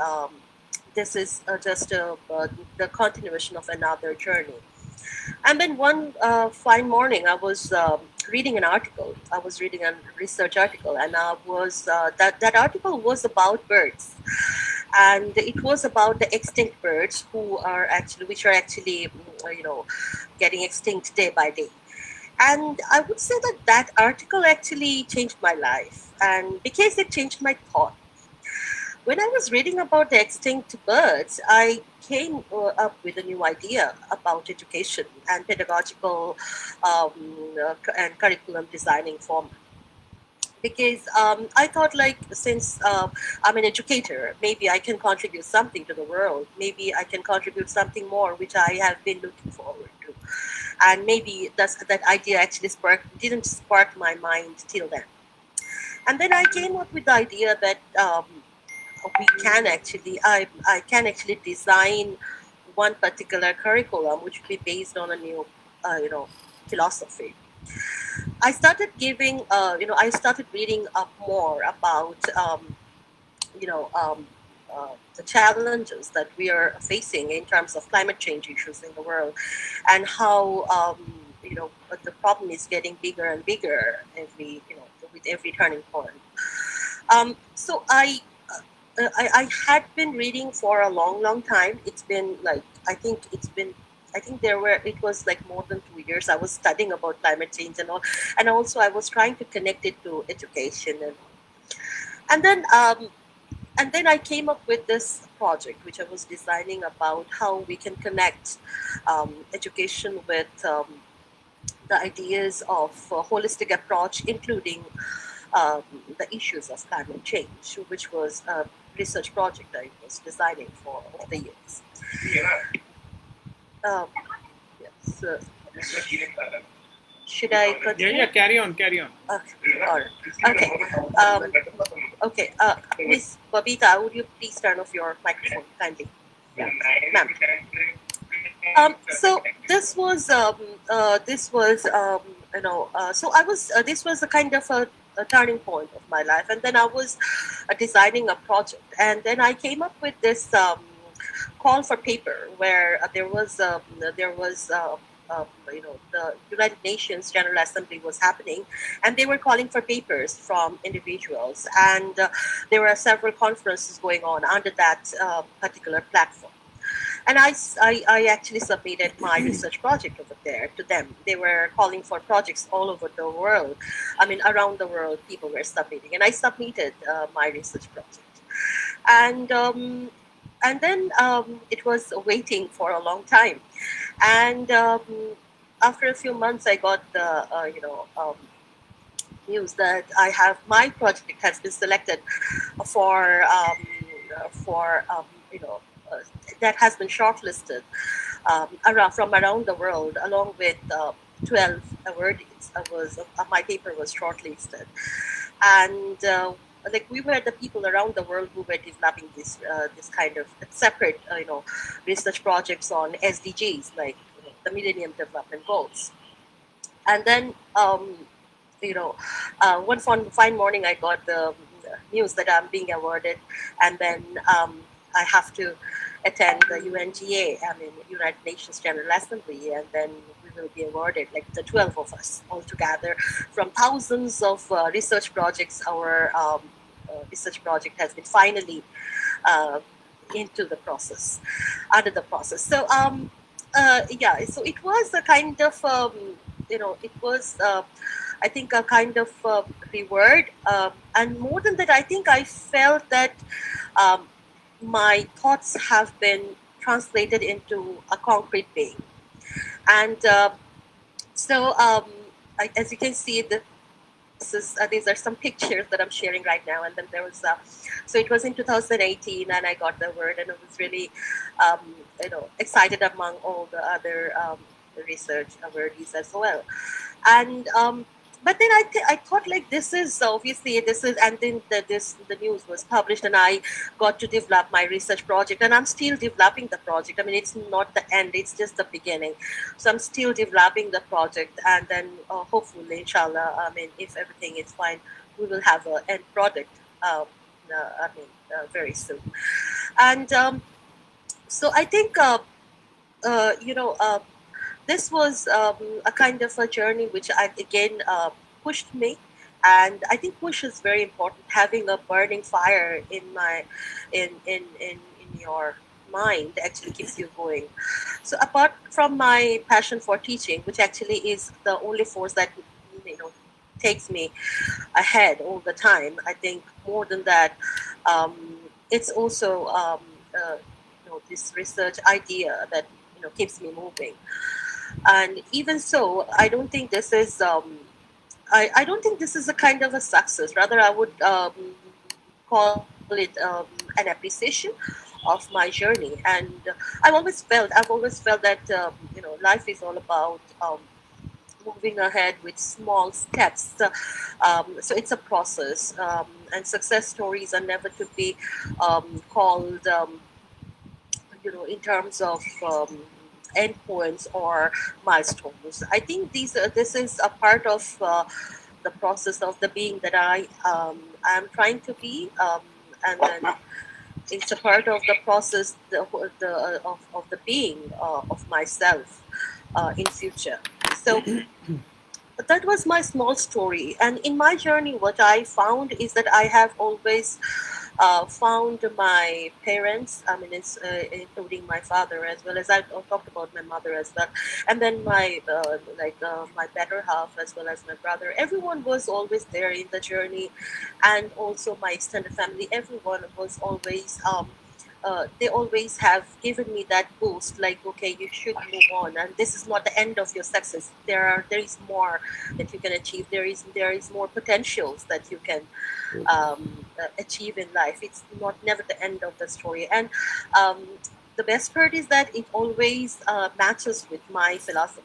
this is just the continuation of another journey. And then one fine morning, I was reading an article. I was reading a research article, and I was that article was about birds, and it was about the extinct birds which are actually getting extinct day by day. And I would say that that article actually changed my life, and because it changed my thought. When I was reading about the extinct birds, I came up with a new idea about education and pedagogical and curriculum designing form. Because I thought, like, since I'm an educator, maybe I can contribute something to the world. Maybe I can contribute something more, which I have been looking forward to. And maybe that idea actually didn't spark my mind till then. And then I came up with the idea that I can actually design one particular curriculum which will be based on a new philosophy. I started reading up more about you know um, the challenges that we are facing in terms of climate change issues in the world, and how the problem is getting bigger and bigger with every turning point. So I had been reading for a long, long time. It's been like I think it was like more than 2 years. I was studying about climate change and all, and also I was trying to connect it to education and then I came up with this project which I was designing about how we can connect education with the ideas of a holistic approach, including um, the issues of climate change, which was a research project I was designing for over the years. Um, yes. Should I Yeah, continue? yeah, carry on, carry on. Okay. All right. Okay. Um, okay. Miss Babita, would you please turn off your microphone kindly? Yeah, ma'am. So this was so I was this was a kind of a turning point of my life, and then I was designing a project, and then I came up with this call for paper where the United Nations General Assembly was happening, and they were calling for papers from individuals, and there were several conferences going on under that particular platform. And I actually submitted my research project over there to them. They were calling for projects all over the world. I mean, around the world, people were submitting, and I submitted my research project. And then it was waiting for a long time, and after a few months, I got the news that I have my project has been selected for uh, that has been shortlisted from around the world, along with 12 awardees. My paper was shortlisted, and like we were the people around the world who were developing this kind of separate research projects on SDGs, like the Millennium Development Goals. And then one fine morning, I got the news that I'm being awarded, and then I have to attend the UNGA, I mean United Nations General Assembly, and then we will be awarded, like the 12 of us all together, from thousands of research projects. Our research project has been finally uh, into the process, under the process. So yeah, so it was a kind of it was. I think a kind of reward, and more than that, I think I felt that um, my thoughts have been translated into a concrete being. And so, as you can see, these are some pictures that I'm sharing right now. And then there was, so it was in 2018, and I got the award, and I was really, excited among all the other research awardees as well. And but then I thought, like, and then the news was published, and I got to develop my research project, and I'm still developing the project. I mean, it's not the end, it's just the beginning. So I'm still developing the project, and then hopefully, inshallah, I mean, if everything is fine, we will have an end product very soon. And so I think uh, you know uh, this was a kind of a journey which I again pushed me, and I think push is very important. Having a burning fire in my in your mind actually keeps you going. So apart from my passion for teaching, which actually is the only force that takes me ahead all the time, I think more than that, it's also this research idea that keeps me moving. And even so, I don't think this is I don't think this is a kind of a success. Rather, I would call it an appreciation of my journey. And I've always felt that life is all about moving ahead with small steps. So it's a process, and success stories are never to be called, in terms of endpoints or milestones. I think this is a part of the process of the being that I'm trying to be, and then it's a part of the process of the being of myself in future. So that was my small story. And in my journey, what I found is that I have always found my parents, I mean, it's including my father, as well as I talked about my mother as well, and then my my better half, as well as my brother. Everyone was always there in the journey, and also my extended family. Everyone was always. They always have given me that boost, like, okay, you should move on, and this is not the end of your success. There is more that you can achieve. There is more potentials that you can achieve in life. It's not never the end of the story. And um, the best part is that it always matches with my philosophy,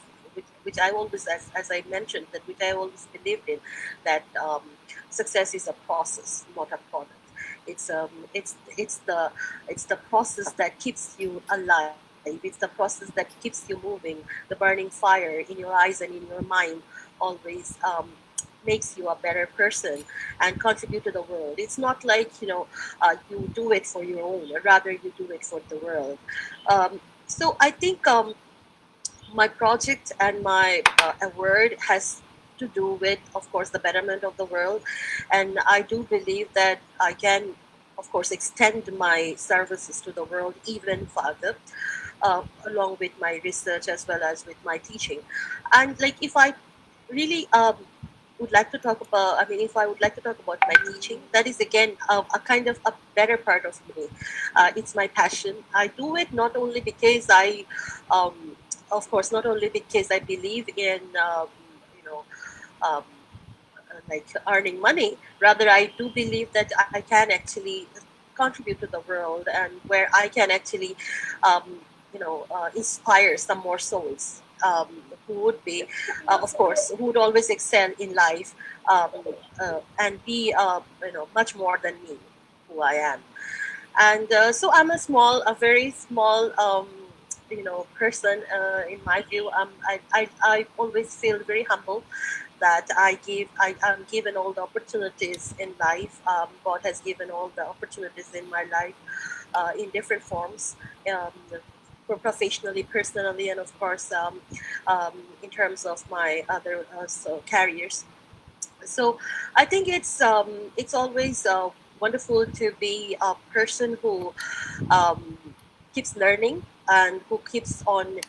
which I always, as I mentioned, that which I always believed in, that success is a process, not a product. It's the process that keeps you alive. It's the process that keeps you moving. The burning fire in your eyes and in your mind always makes you a better person and contribute to the world. It's not like you do it for your own, rather you do it for the world. So I think my project and my award has to do with, of course, the betterment of the world, and I do believe that I can, of course, extend my services to the world even further, along with my research as well as with my teaching. And like, if I really would like to talk about, I mean, if I would like to talk about my teaching, that is again a kind of a better part of me. It's my passion. I do it not only because um, of course, not only because I believe in, you know, um, like earning money. Rather, I do believe that I can actually contribute to the world, and where I can actually, inspire some more souls. Who would be, of course, who would always excel in life, and be, much more than me, who I am. And so I'm a very small, person. In my view, I always feel very humble that I'm given all the opportunities in life. God has given all the opportunities in my life, in different forms. Um, Professionally, personally, and of course, in terms of my other careers. So I think it's always wonderful to be a person who um, keeps learning and who keeps on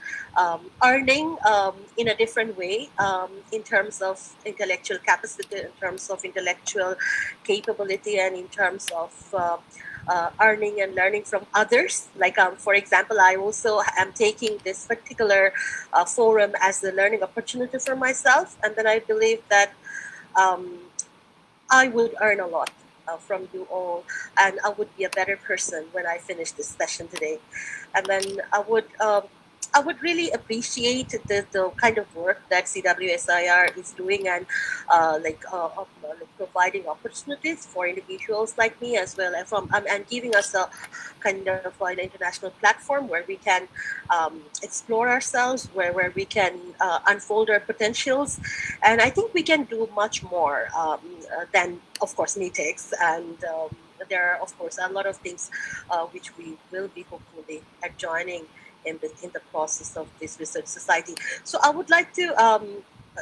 earning in a different way, in terms of intellectual capacity, in terms of intellectual capability, and in terms of earning and learning from others. Like, for example, I also am taking this particular forum as a learning opportunity for myself, and then I believe that um, I would earn a lot from you all, and I would be a better person when I finish this session today. And then I would really appreciate the kind of work that CWSIR is doing, and like providing opportunities for individuals like me as well, and giving us a kind of an international platform where we can explore ourselves, where we can unfold our potentials. And I think we can do much more than, of course, NETEX. And there are, of course, a lot of things which we will be hopefully adjoining in the process of this research society. So I would like to.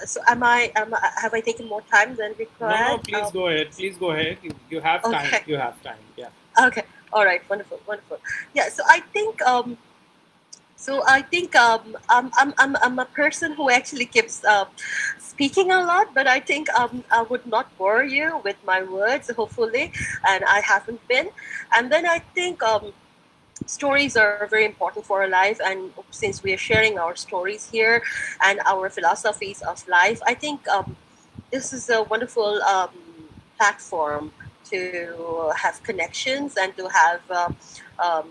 So have I taken more time than required? No, please go ahead. Please go ahead. You have time. Okay. You have time. Yeah. Okay. All right. Wonderful. Wonderful. Yeah. So I think. I'm a person who actually keeps speaking a lot, but I think I would not bore you with my words, hopefully, and I haven't been. And then I think stories are very important for our life, and since we are sharing our stories here and our philosophies of life, I think this is a wonderful platform to have connections and to have um,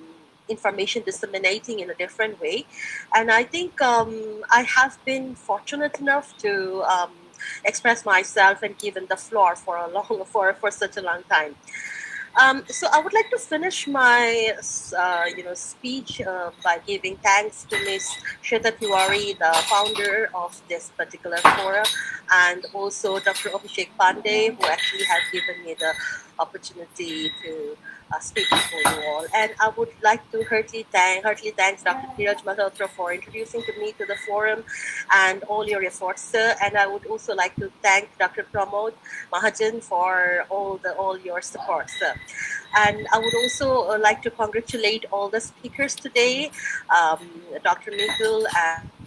information disseminating in a different way. And I think I have been fortunate enough to express myself and given the floor for a long for such a long time. So I would like to finish my speech by giving thanks to Ms. Shweta Tiwari, the founder of this particular forum, and also Dr. Abhishek Pandey, who actually has given me the opportunity to speak before you all. And I would like to heartily thanks Dr. Dheeraj Malhotra for introducing me to the forum and all your efforts, sir. And I would also like to thank Dr. Pramod Mahajan for all your support, sir. And I would also like to congratulate all the speakers today, Dr. Mithul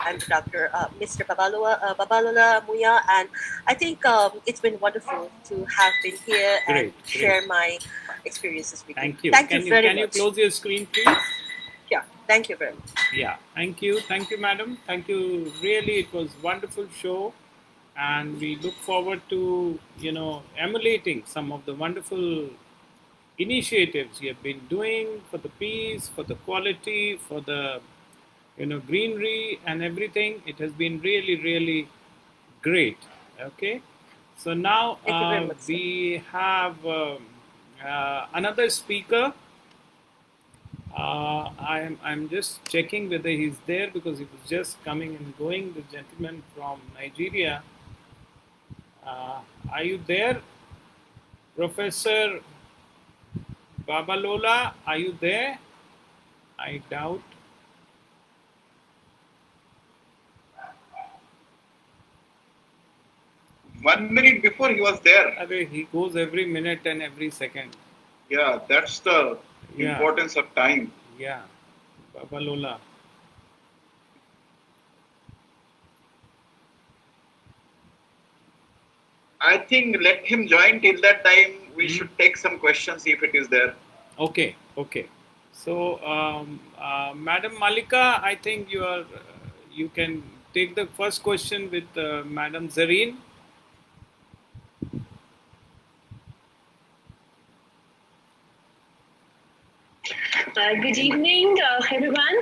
and Dr. Mr. Babalola Muya. And I think it's been wonderful to have been here and share my experiences with Thank you. you. Thank you very much. Can you close your screen, please? Yeah, thank you very much. Yeah, thank you, madam. Thank you. Really, it was wonderful show, and we look forward to emulating some of the wonderful initiatives you have been doing for the peace, for the quality, for the greenery and everything. It has been really, really great. Okay, so now Thank you very much, sir. we have another speaker. I'm just checking whether he's there because he was just coming and going. The gentleman from Nigeria. Are you there, Professor Babalola? Are you there? I doubt. One minute before he was there. He goes every minute and every second. Yeah, that's the importance of time. Yeah, Babalola. I think let him join. Till that time, we should take some questions if it is there. Okay. So, Madam Malika, I think you can take the first question with Madam Zareen. Good evening, everyone.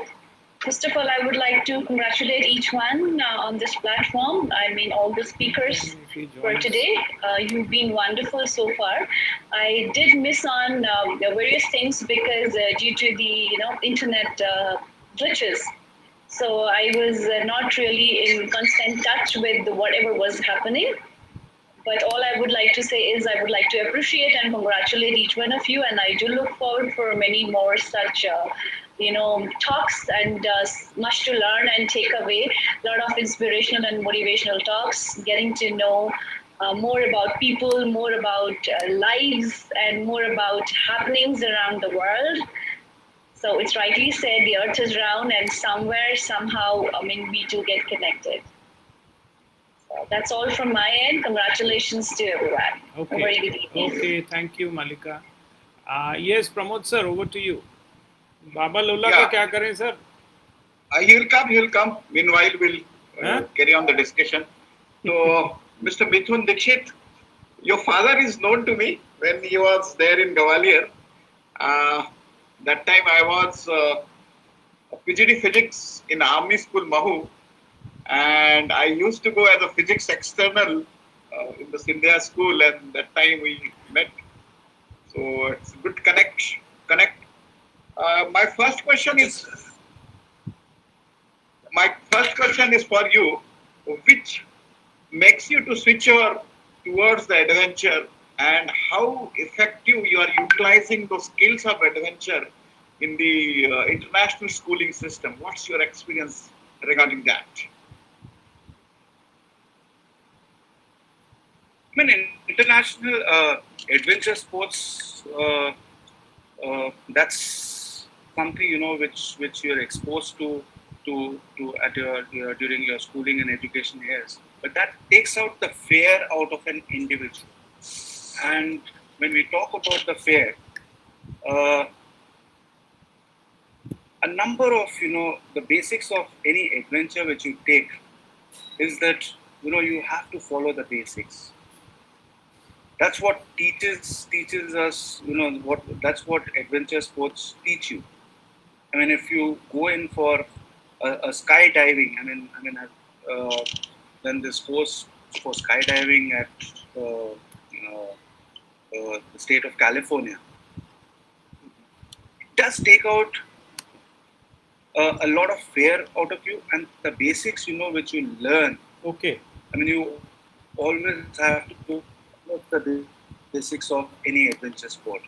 First of all, I would like to congratulate each one on this platform. I mean, all the speakers for today. You've been wonderful so far. I did miss on the various things because due to the internet glitches. So I was not really in constant touch with whatever was happening. But all I would like to say is I would like to appreciate and congratulate each one of you, and I do look forward for many more such, talks and much to learn and take away. A lot of inspirational and motivational talks, getting to know more about people, more about lives, and more about happenings around the world. So it's rightly said, the earth is round, and somewhere, somehow, we do get connected. That's all from my end. Congratulations to everyone. Okay. Very good evening. Okay, thank you, Malika. Yes, Pramod sir, over to you. Babalola Yeah. का क्या करें sir? He will come. Meanwhile, we'll carry on the discussion. So, Mr. Mithun Dixit, your father is known to me when he was there in Gwalior. That time I was PGD Physics in Army School, Mahu. And I used to go as a physics external in the Sindhya school, and that time we met. So it's a good connect. My first question is for you. Which makes you to switch over towards the adventure, and how effective you are utilizing those skills of adventure in the international schooling system. What's your experience regarding that? I mean, in international adventure sports, that's something which you're exposed to at your during your schooling and education years. But that takes out the fear out of an individual. And when we talk about the fear, a number of the basics of any adventure which you take is that you have to follow the basics. That's what teaches us, that's what adventure sports teach you. I mean, if you go in for a skydiving, I've done this course for skydiving at the state of California. It does take out a lot of fear out of you, and the basics, which you learn. Okay. I mean, you always have to do the basics of any adventure sport,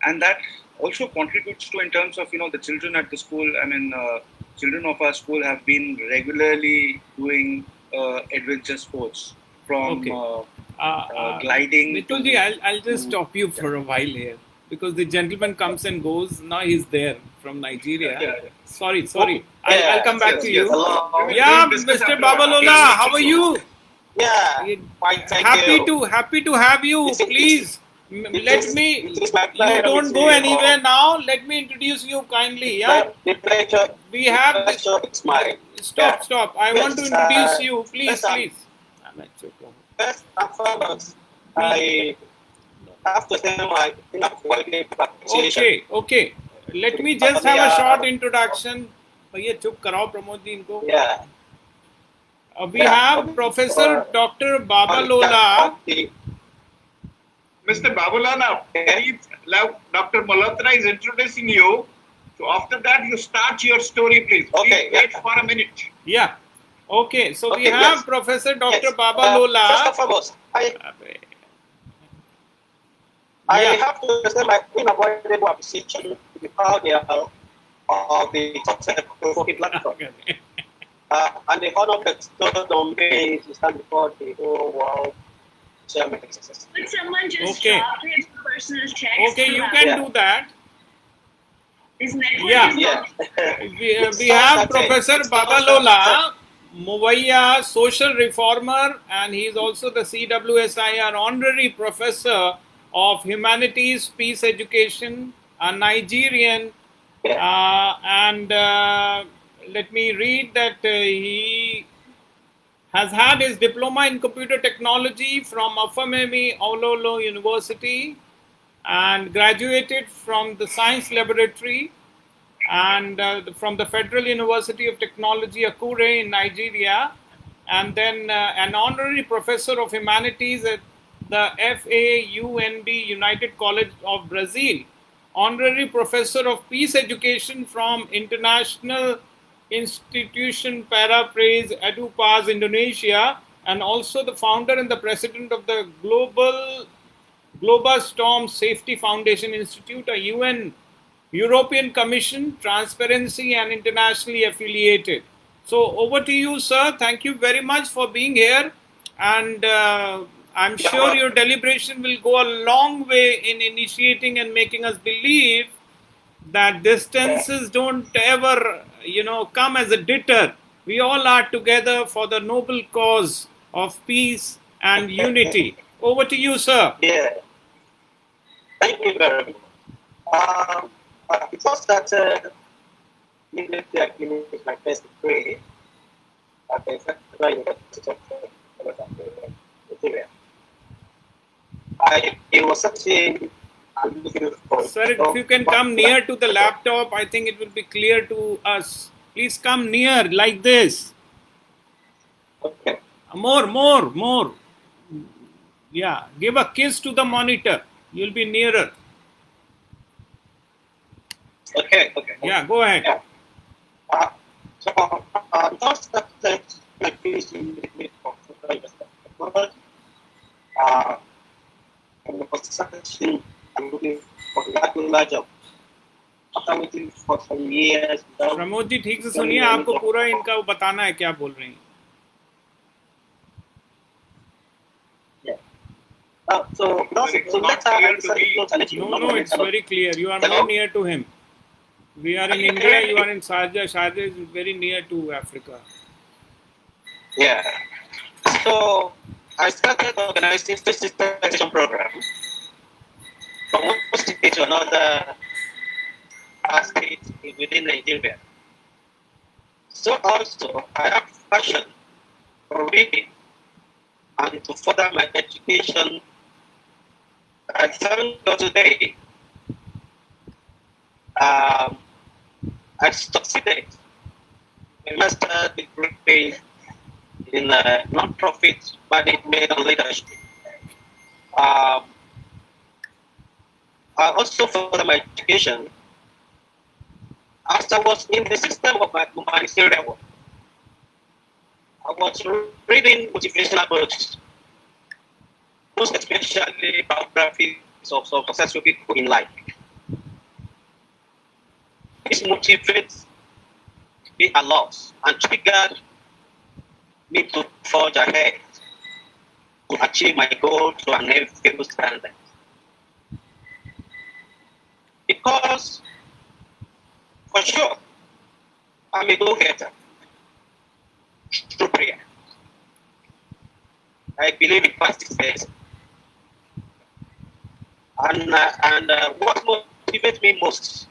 and that also contributes to in terms of the children at the school. I mean, children of our school have been regularly doing adventure sports from gliding. Mitulji, I'll just stop you for a while here because the gentleman comes and goes. Now he's there from Nigeria. Yeah. Sorry. I'll come back to you. Hello. Yeah, We'll discuss Mr. after Babalola, how are you? Yeah. Fine, thank you. Happy to have you. It is- Please, it is my you pleasure don't to go see you. anywhere now. Let me introduce you kindly. Yeah. The pleasure. We have the pleasure is mine. Stop. I want to Yes, introduce you. Please. yes, First and foremost, I have to say my quality appreciation. Okay. Let me just have a short introduction. भैया चुप कराओ प्रमोद जी इनको. Yeah. We have Professor Dr. Babalola. Mr. Babulana, Dr. Malhotra is introducing you. So after that, you start your story, please. Okay, Please wait for a minute. Yeah. Okay. So we Okay, have yes. Professor Dr. Yes. Babalola. First and foremost, I have to extend my unavoidable appreciation to the pioneer of the thought-provoking platform. And the honor bestowed on me to stand before the whole world chairman. Would someone just Okay. drop his personal text? Okay, you to can Yeah. do that. His network Yeah. is Yeah. We have Professor Babalola Muvaiya, social reformer, and he is also the CWSIR honorary professor of humanities, peace education, a Nigerian. And let me read that he has had his diploma in computer technology from Afamemi Awolowo University and graduated from the science laboratory and from the Federal University of Technology, Akure in Nigeria, and then an honorary professor of humanities at the FAUNB United College of Brazil, honorary professor of peace education from International Institution Parapraise Edupaz, Indonesia, and also the founder and the president of the Global Storm Safety Foundation Institute, a UN European Commission, transparency and internationally affiliated. So over to you, sir. Thank you very much for being here, and I'm sure your deliberation will go a long way in initiating and making us believe that distances don't ever, come as a deter. We all are together for the noble cause of peace and unity. Over to you, sir. Yeah. Thank you very much. Before starting, immediately I finished my first degree at the Federal University of Nigeria. It was something I'm looking for. Sir, if you can come near to the laptop, I think it will be clear to us. Please come near like this. Okay. More. Yeah, give a kiss to the monitor. You'll be nearer. Okay. Yeah, go ahead. Yeah. Just after my PhD in the Federal University of Technology, I was searching and looking for a larger job. after waiting for some years. Pramod ji ठीक से सुनिए, आपको पूरा इनका बताना है क्या बोल रही हैं. So let's No, it's very clear. You are more near to him. We are in India, you are in Sharjah. Sharjah is very near to Africa. Yeah. So I started organizing specialization program from one state to another state within Nigeria. So also I have passion for reading and to further my education. I thank God today I succeeded in master degree in non-profit management and leadership. I also further my education as I was in the system of my humanitarian work. I was reading motivational books, most especially biographies of successful people in life. This motivates me a lot and triggered me to forge ahead to achieve my goal to an enviable standard. Because, for sure, I'm a go-getter through prayer. I believe in past success. And what motivates me most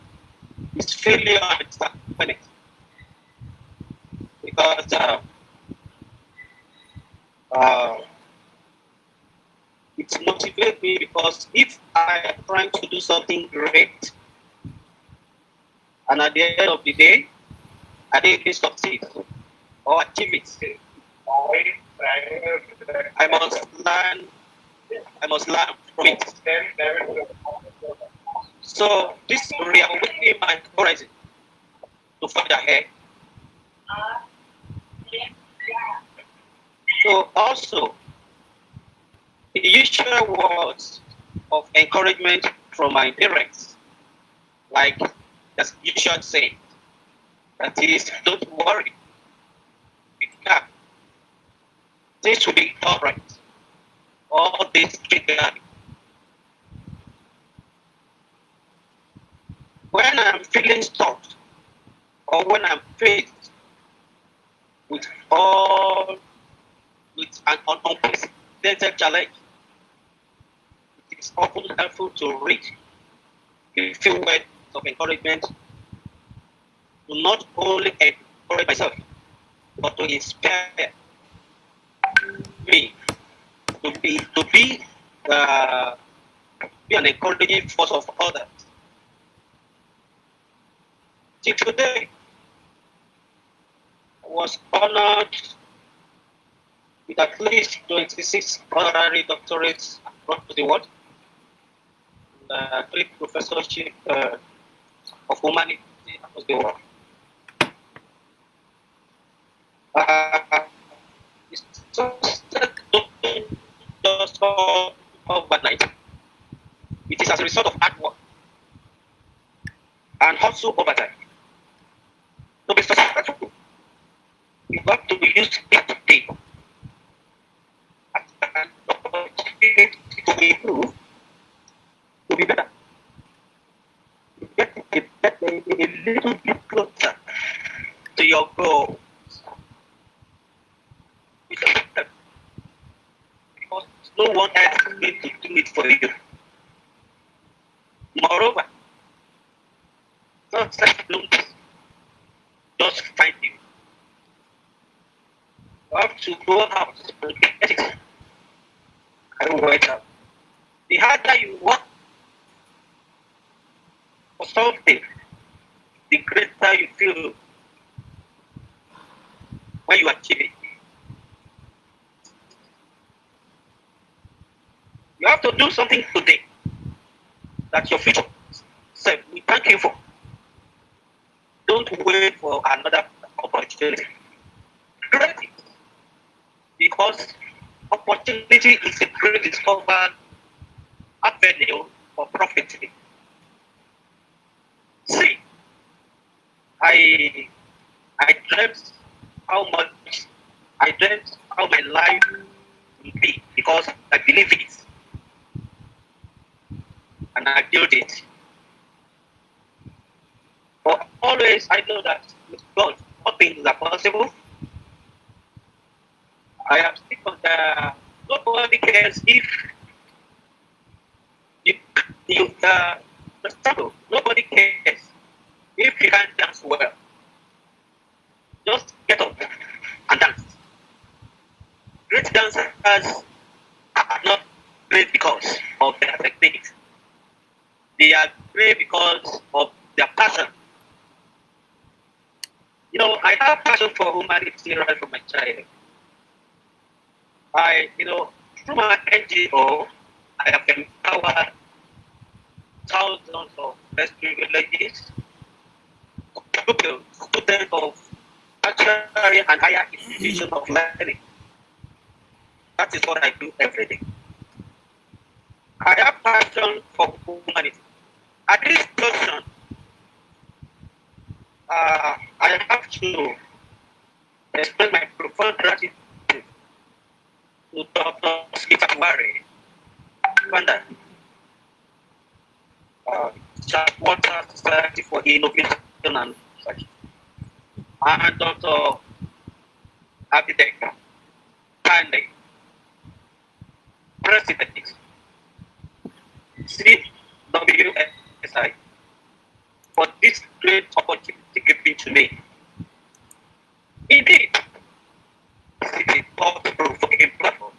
is failure and disappointment. Because it motivates me because if I am trying to do something great and at the end of the day I didn't succeed or achieve it, I must learn from it. So this reawakening my horizon to find ahead. So also the usual words of encouragement from my parents, like the usual saying, that is, don't worry, be calm, things will be alright. All this triggered. When I'm feeling stuck, or when I'm faced with an unprecedented challenge, it is often helpful to read a few words of encouragement to not only encourage myself, but to inspire me to be an encouraging force of others. Till today, I was honored with at least 26 honorary doctorates across the world, and 3 professorships of humanity across the world. It's just overnight. It is as a result of hard work and also overtime. To be successful, you have to use it today and to improve, to be better, to get a little bit closer to your goal. Because no one else needs to do it for you. Moreover, success don't just find you. You have to go out and get it. And work out. The harder you work for something, the greater you feel when you achieve it. You have to do something today that your future self will thank you for. Don't wait for another opportunity. Create it. Because opportunity is a great discovered avenue for profiting. See, I dreamt how my life will be because I believe it and I built it. But always I know that with God, all things are possible. I am still on the nobody cares if you struggle. Nobody cares if you can't dance well. Just get up and dance. Great dancers are not great because of their techniques. They are great because of their passion. You know, I have passion for humanity right from my child. Through my NGO, I have empowered thousands of less privileged pupils, students of tertiary and higher institutions of learning. That is what I do every day. I have passion for humanity. At this junction, I have to express my profound gratitude to Dr. Smith Wari, founder Water Society for Innovation and Research, and Dr. Abhidek Pandey, President, CWSI, for this great opportunity given to me. Indeed, this is a thought-provoking platform.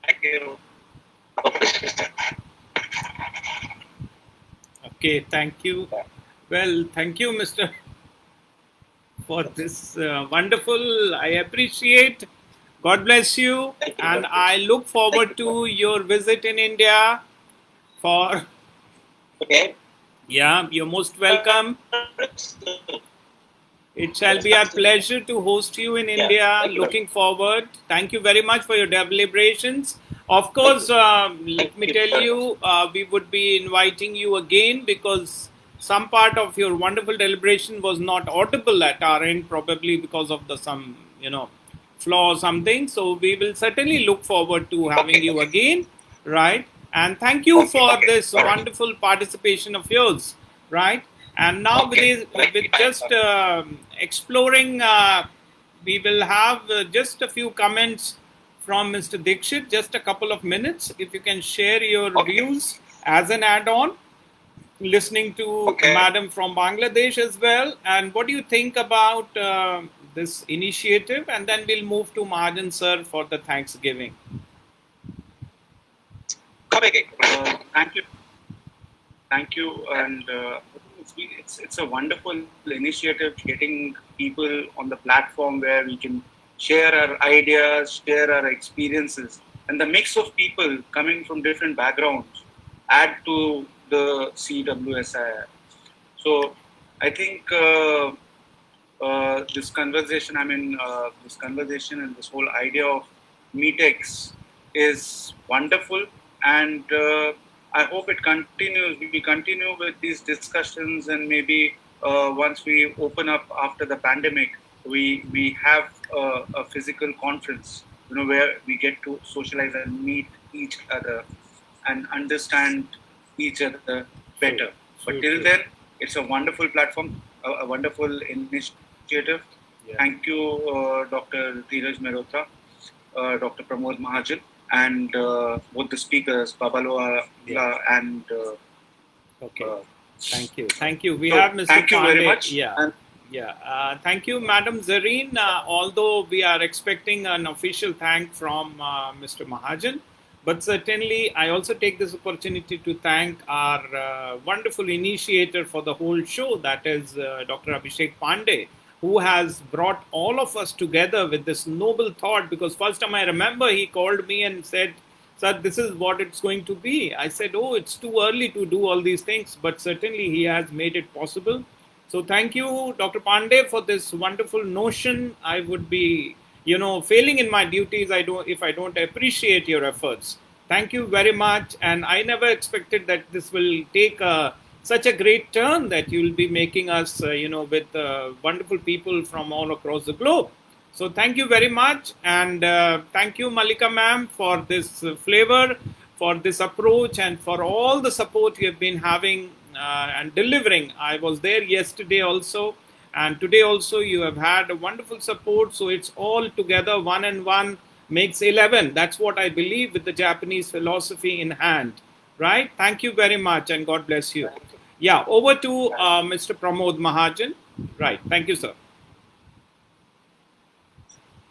Thank you. Okay, thank you. Well, thank you, Mr. for this wonderful. I appreciate. God bless you, and I look forward to your visit in India. For Okay. yeah, you're most welcome. It shall be a pleasure to host you in India. thank you. Looking forward. Thank you very much for your deliberations. Of course, let me tell you, we would be inviting you again because some part of your wonderful deliberation was not audible at our end, probably because of some flaw or something. So we will certainly look forward to having you again, right? And thank you for this wonderful participation of yours, right? And now with just exploring, we will have just a few comments from Mr. Dixit, just a couple of minutes. If you can share your views as an add-on, listening to Madam from Bangladesh as well. And what do you think about this initiative? And then we'll move to Mahajan sir for the Thanksgiving. Come again. Thank you, and it's a wonderful initiative, getting people on the platform where we can share our ideas, share our experiences, and the mix of people coming from different backgrounds add to the CWSI. So I think this conversation, this conversation and this whole idea of Meetex is wonderful, and I hope it continues. We continue with these discussions, and maybe once we open up after the pandemic, we have a physical conference, where we get to socialize and meet each other and understand each other better. But till then, it's a wonderful platform, a wonderful initiative. Yeah. Thank you, Dr. Dheeraj Mehrotra, Dr. Pramod Mahajan, and both the speakers, Babaloa and... Thank you. We have Mr. Thank you Pandey. very much. Thank you, Madam Zareen. Although we are expecting an official thank from Mr. Mahajan, but certainly I also take this opportunity to thank our wonderful initiator for the whole show, that is Dr. Abhishek Pandey, who has brought all of us together with this noble thought. Because first time I remember, he called me and said, "Sir, this is what it's going to be." I said, "Oh, it's too early to do all these things," but certainly he has made it possible. So thank you, Dr. Pandey, for this wonderful notion. I would be, failing in my duties if I don't appreciate your efforts. Thank you very much. And I never expected that this will take a such a great turn that you will be making us, with wonderful people from all across the globe. So thank you very much, and thank you, Malika ma'am, for this flavor, for this approach, and for all the support you have been having and delivering. I was there yesterday also, and today also you have had a wonderful support. So it's all together, 1 and 1 makes 11. That's what I believe, with the Japanese philosophy in hand. Right? Thank you very much, and God bless you. Yeah, over to Mr. Pramod Mahajan. Right. Thank you, sir.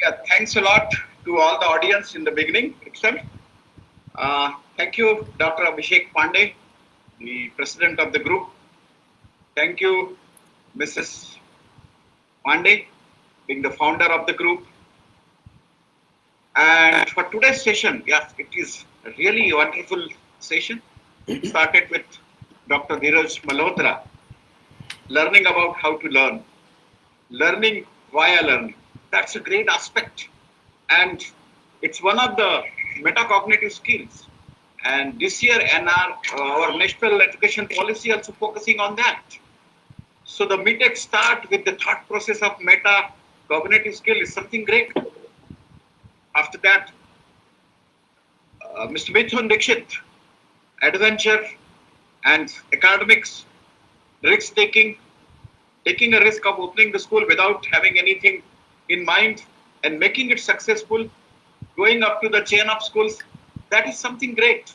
Yeah, thanks a lot to all the audience in the beginning itself. Thank you, Dr. Abhishek Pandey, the president of the group. Thank you, Mrs. Pandey, being the founder of the group. And for today's session, yes, it is really a wonderful session. It started with Dr. Dheeraj Malhotra, learning about how to learn, learning via learning. That's a great aspect. And it's one of the metacognitive skills. And this year, our national education policy also focusing on that. So the MeTech start with the thought process of metacognitive skill is something great. After that, Mr. Mithun Dixit, adventure and academics, risk taking a risk of opening the school without having anything in mind and making it successful, going up to the chain of schools, that is something great.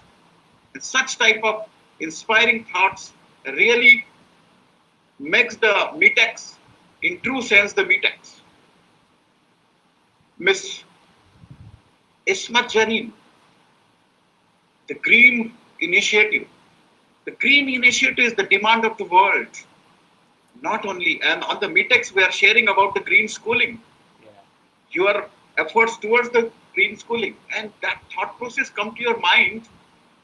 And such type of inspiring thoughts really makes the MeTechs, in true sense, the MeTechs. Miss Ismat Janin, the Green Initiative. The Green Initiative is the demand of the world. Not only, and on the MeTechs we are sharing about the green schooling. Yeah. Your efforts towards the green schooling, and that thought process come to your mind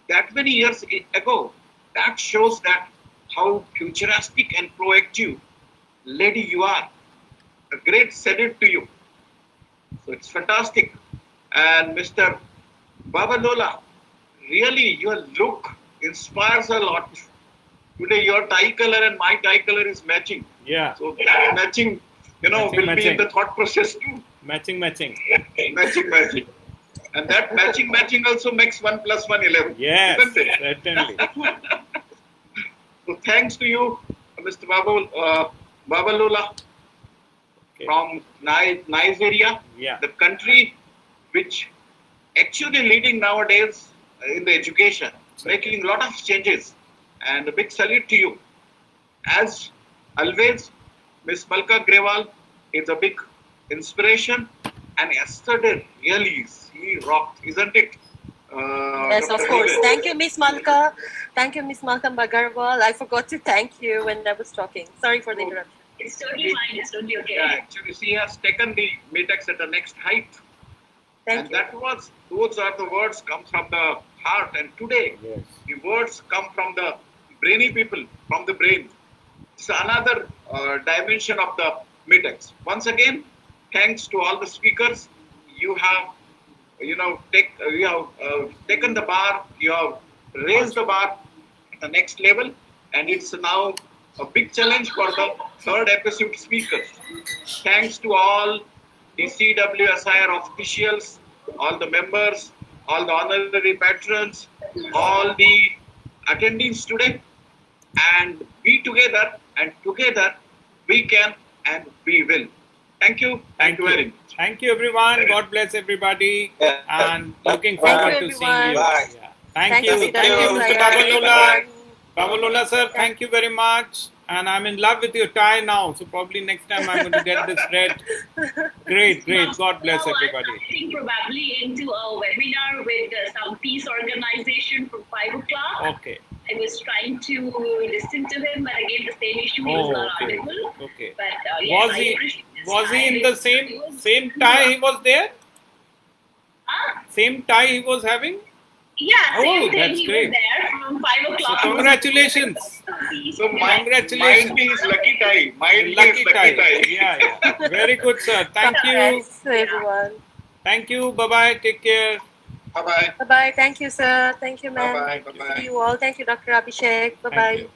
that many years ago. That shows that how futuristic and proactive lady you are. A great salute to you. So it's fantastic. And Mr. Babalola, really your look inspires a lot. Today your tie color and my tie color is matching. Yeah. So that matching, will be in the thought process too. Matching. matching. And that matching also makes 1 + 1 11. Yes, certainly. So thanks to you, Mr. Babalola, from Nigeria, the country which actually leading nowadays in the education, making a lot of changes. And a big salute to you. As always, Ms. Malka Grewal is a big inspiration. And yesterday, really, she rocked, isn't it? Yes, of course. Thank you, Miss Malka. Thank you, Miss Malcolm Bagarwal. I forgot to thank you when I was talking. Sorry for the interruption. It's totally fine. It's totally okay. Yeah, actually, she has taken the MeTechs at the next height. Thank you. Those are the words come from the heart. And today, the words come from the brainy people, from the brain. It's another dimension of the MeTechs. Once again, thanks to all the speakers. You have, taken the bar. You have raised the bar at the next level, and it's now a big challenge for the third episode speakers. Thanks to all the CWSIR officials, all the members, all the honorary patrons, all the attendees today, and be together, and together we can and we will. Thank you. Thank you very much. Thank you, everyone. God bless everybody. Yeah. And looking forward to seeing you. Bye. Yeah. Thank you. Thank you, Mr. Babalola. Babalola, sir, thank you very much. And I'm in love with your tie now. So probably next time I'm going to get this red. Great. God bless everybody. I'm heading probably into a webinar with some peace organization from 5 o'clock. Okay. I was trying to listen to him, but again, the same issue, he was not audible. Okay. But yes, was he in the same tie he was there? Same tie he was having? Yeah, same thing. That's He great. was there from 5 o'clock. So congratulations. So Congratulations. mine is lucky tie. Lucky tie. Yeah. Very good, sir. Thank you. Thanks, everyone. Thank you. Bye-bye. Take care. Bye-bye. Bye-bye. Thank you, sir. Thank you, ma'am. Bye-bye. See you all. Thank you, Dr. Abhishek. Bye-bye. Thank you.